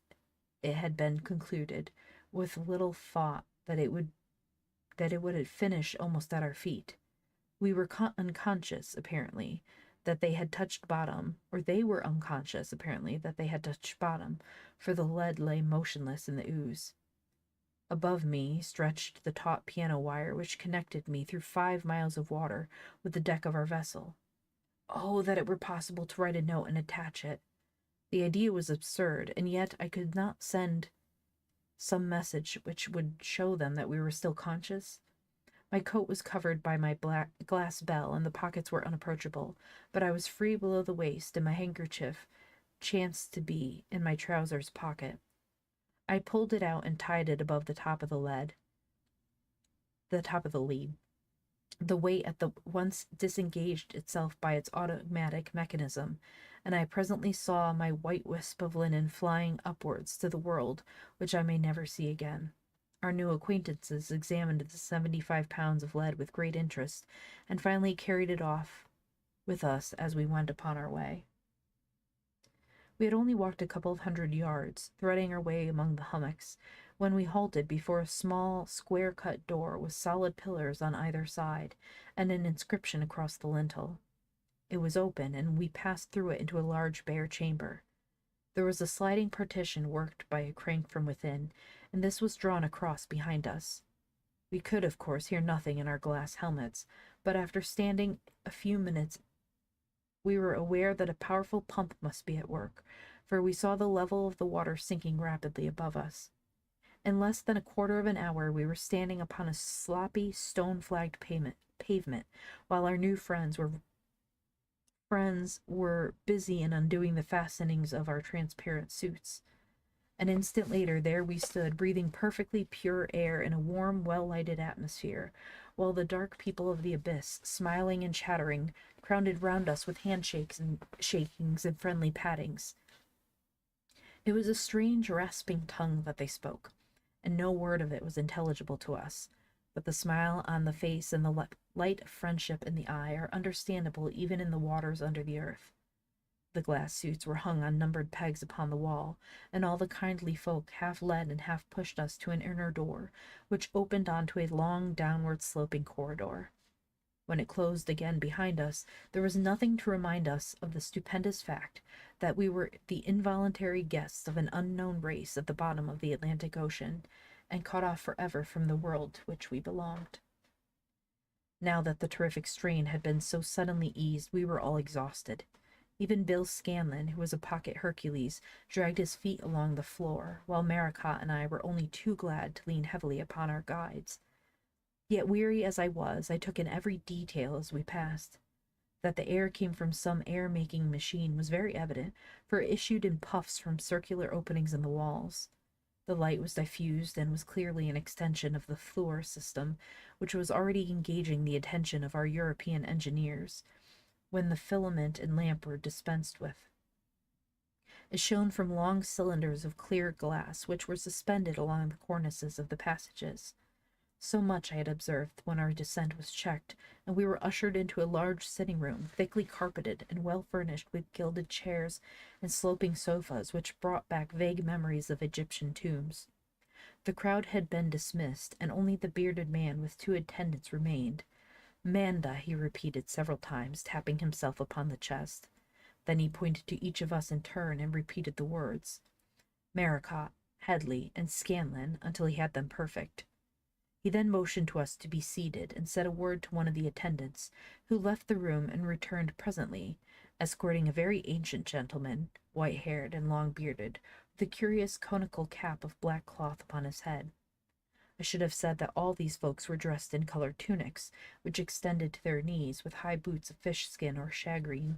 it had been concluded, with little thought that it would finish almost at our feet. We were unconscious, apparently, that they had touched bottom, or they were unconscious, apparently, that they had touched bottom, for the lead lay motionless in the ooze. Above me stretched the taut piano wire which connected me through 5 miles of water with the deck of our vessel. Oh, that it were possible to write a note and attach it! The idea was absurd, and yet I could not send some message which would show them that we were still conscious. My coat was covered by my black glass bell, and the pockets were unapproachable, but I was free below the waist, and my handkerchief chanced to be in my trousers pocket. I pulled it out and tied it above the top of the lead. The weight at the once disengaged itself by its automatic mechanism, and I presently saw my white wisp of linen flying upwards to the world which I may never see again. Our new acquaintances examined the 75 pounds of lead with great interest, and finally carried it off with us as we went upon our way. We had only walked a couple of 100 yards, threading our way among the hummocks, when we halted before a small, square-cut door with solid pillars on either side, and an inscription across the lintel. It was open, and we passed through it into a large bare chamber. There was a sliding partition worked by a crank from within, and this was drawn across behind us. We could, of course, hear nothing in our glass helmets, but after standing a few minutes we were aware that a powerful pump must be at work, for we saw the level of the water sinking rapidly above us. In less than a quarter of an hour we were standing upon a sloppy, stone-flagged pavement, while our new friends were busy in undoing the fastenings of our transparent suits. An instant later there we stood, breathing perfectly pure air in a warm, well-lighted atmosphere, while the dark people of the abyss, smiling and chattering, crowded round us with handshakes and shakings and friendly pattings. It was a strange, rasping tongue that they spoke, and no word of it was intelligible to us, but the smile on the face and the light of friendship in the eye are understandable even in the waters under the earth. The glass suits were hung on numbered pegs upon the wall, and all the kindly folk half led and half pushed us to an inner door, which opened onto a long, downward-sloping corridor. When it closed again behind us, there was nothing to remind us of the stupendous fact that we were the involuntary guests of an unknown race at the bottom of the Atlantic Ocean, and cut off forever from the world to which we belonged. Now that the terrific strain had been so suddenly eased, we were all exhausted. Even Bill Scanlon, who was a pocket Hercules, dragged his feet along the floor, while Maracot and I were only too glad to lean heavily upon our guides. Yet weary as I was, I took in every detail as we passed. That the air came from some air-making machine was very evident, for it issued in puffs from circular openings in the walls. The light was diffused and was clearly an extension of the Fluor system, which was already engaging the attention of our European engineers, when the filament and lamp were dispensed with. It shone from long cylinders of clear glass, which were suspended along the cornices of the passages. So much I had observed when our descent was checked, and we were ushered into a large sitting room, thickly carpeted and well furnished with gilded chairs and sloping sofas, which brought back vague memories of Egyptian tombs. The crowd had been dismissed, and only the bearded man with 2 attendants remained. "Manda," he repeated several times, tapping himself upon the chest. Then he pointed to each of us in turn and repeated the words, Maracot, Headley, and Scanlon, until he had them perfect. He then motioned to us to be seated, and said a word to one of the attendants, who left the room and returned presently, escorting a very ancient gentleman, white-haired and long-bearded, with a curious conical cap of black cloth upon his head. I should have said that all these folks were dressed in colored tunics, which extended to their knees, with high boots of fish-skin or shagreen.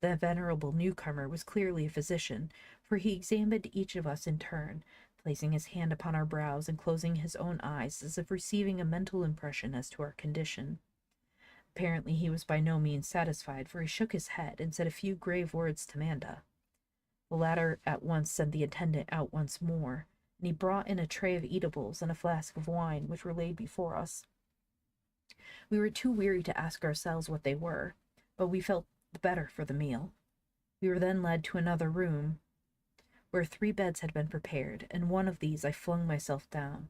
The venerable newcomer was clearly a physician, for he examined each of us in turn, placing his hand upon our brows and closing his own eyes as if receiving a mental impression as to our condition. Apparently he was by no means satisfied, for he shook his head and said a few grave words to Manda. The latter at once sent the attendant out once more, and he brought in a tray of eatables and a flask of wine, which were laid before us. We were too weary to ask ourselves what they were, but we felt the better for the meal. We were then led to another room, where 3 beds had been prepared, and one of these I flung myself down.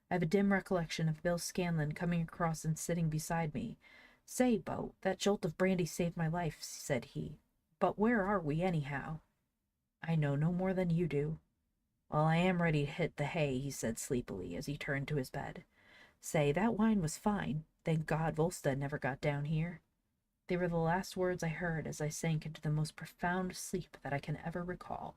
I have a dim recollection of Bill Scanlon coming across and sitting beside me. "Say, Bo, that jolt of brandy saved my life," said he. "But where are we, anyhow?" "I know no more than you do." "Well, I am ready to hit the hay," he said sleepily, as he turned to his bed. "Say, that wine was fine. Thank God Volstead never got down here." They were the last words I heard as I sank into the most profound sleep that I can ever recall.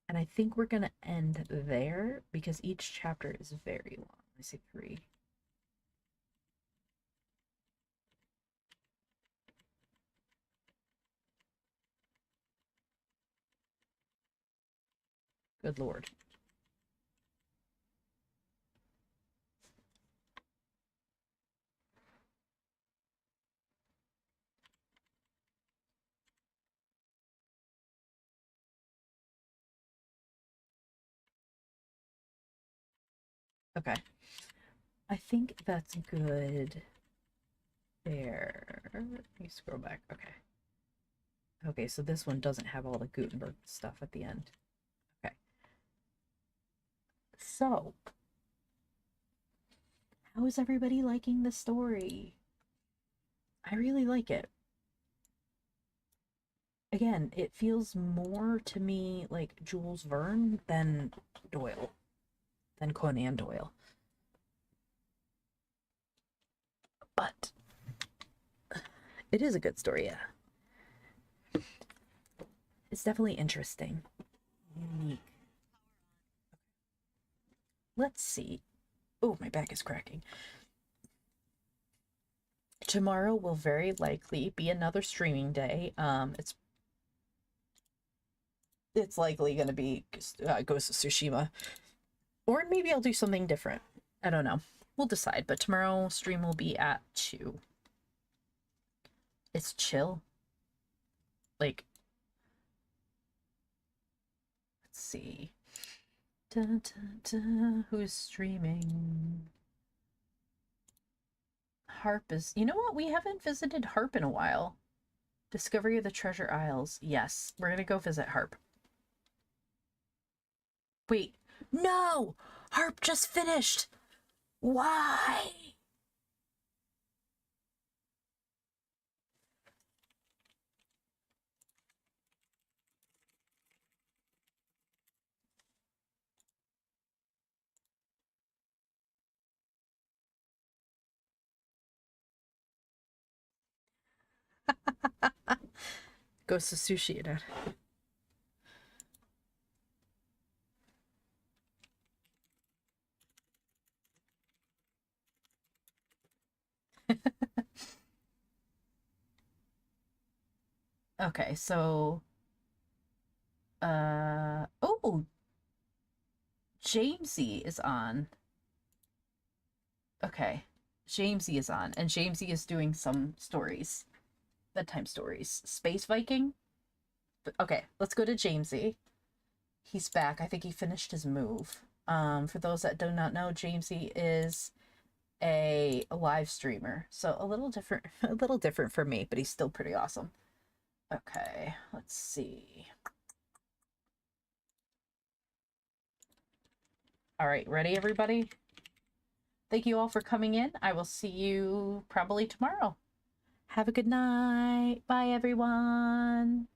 And I think we're going to end there, because each chapter is very long. I see 3. Good Lord. Okay. I think that's good. There. Let me scroll back. Okay. Okay, so this one doesn't have all the Gutenberg stuff at the end. Okay. So, how is everybody liking the story? I really like it. Again, it feels more to me like Jules Verne than Doyle, than Conan Doyle. But it is a good story, yeah. It's definitely interesting. Unique. Let's see. Oh, my back is cracking. Tomorrow will very likely be another streaming day. It's likely going to be Ghost of Tsushima. Or maybe I'll do something different. I don't know. We'll decide. But tomorrow stream will be at 2. It's chill. Like, let's see. Dun, dun, dun. Who's streaming? Harp is... You know what? We haven't visited Harp in a while. Discovery of the Treasure Isles. Yes, we're gonna go visit Harp. Wait, no! Harp just finished! Why? Goes to sushi again. Okay, so oh, Jamesy is on. Okay. Jamesy is on, and Jamesy is doing some stories. Bedtime stories. Space Viking? Okay, let's go to Jamesy. He's back. I think he finished his move. For those that do not know, Jamesy is a live streamer. So a little different for me, but he's still pretty awesome. Okay, let's see. All right, ready, everybody? Thank you all for coming in. I will see you probably tomorrow. Have a good night. Bye, everyone.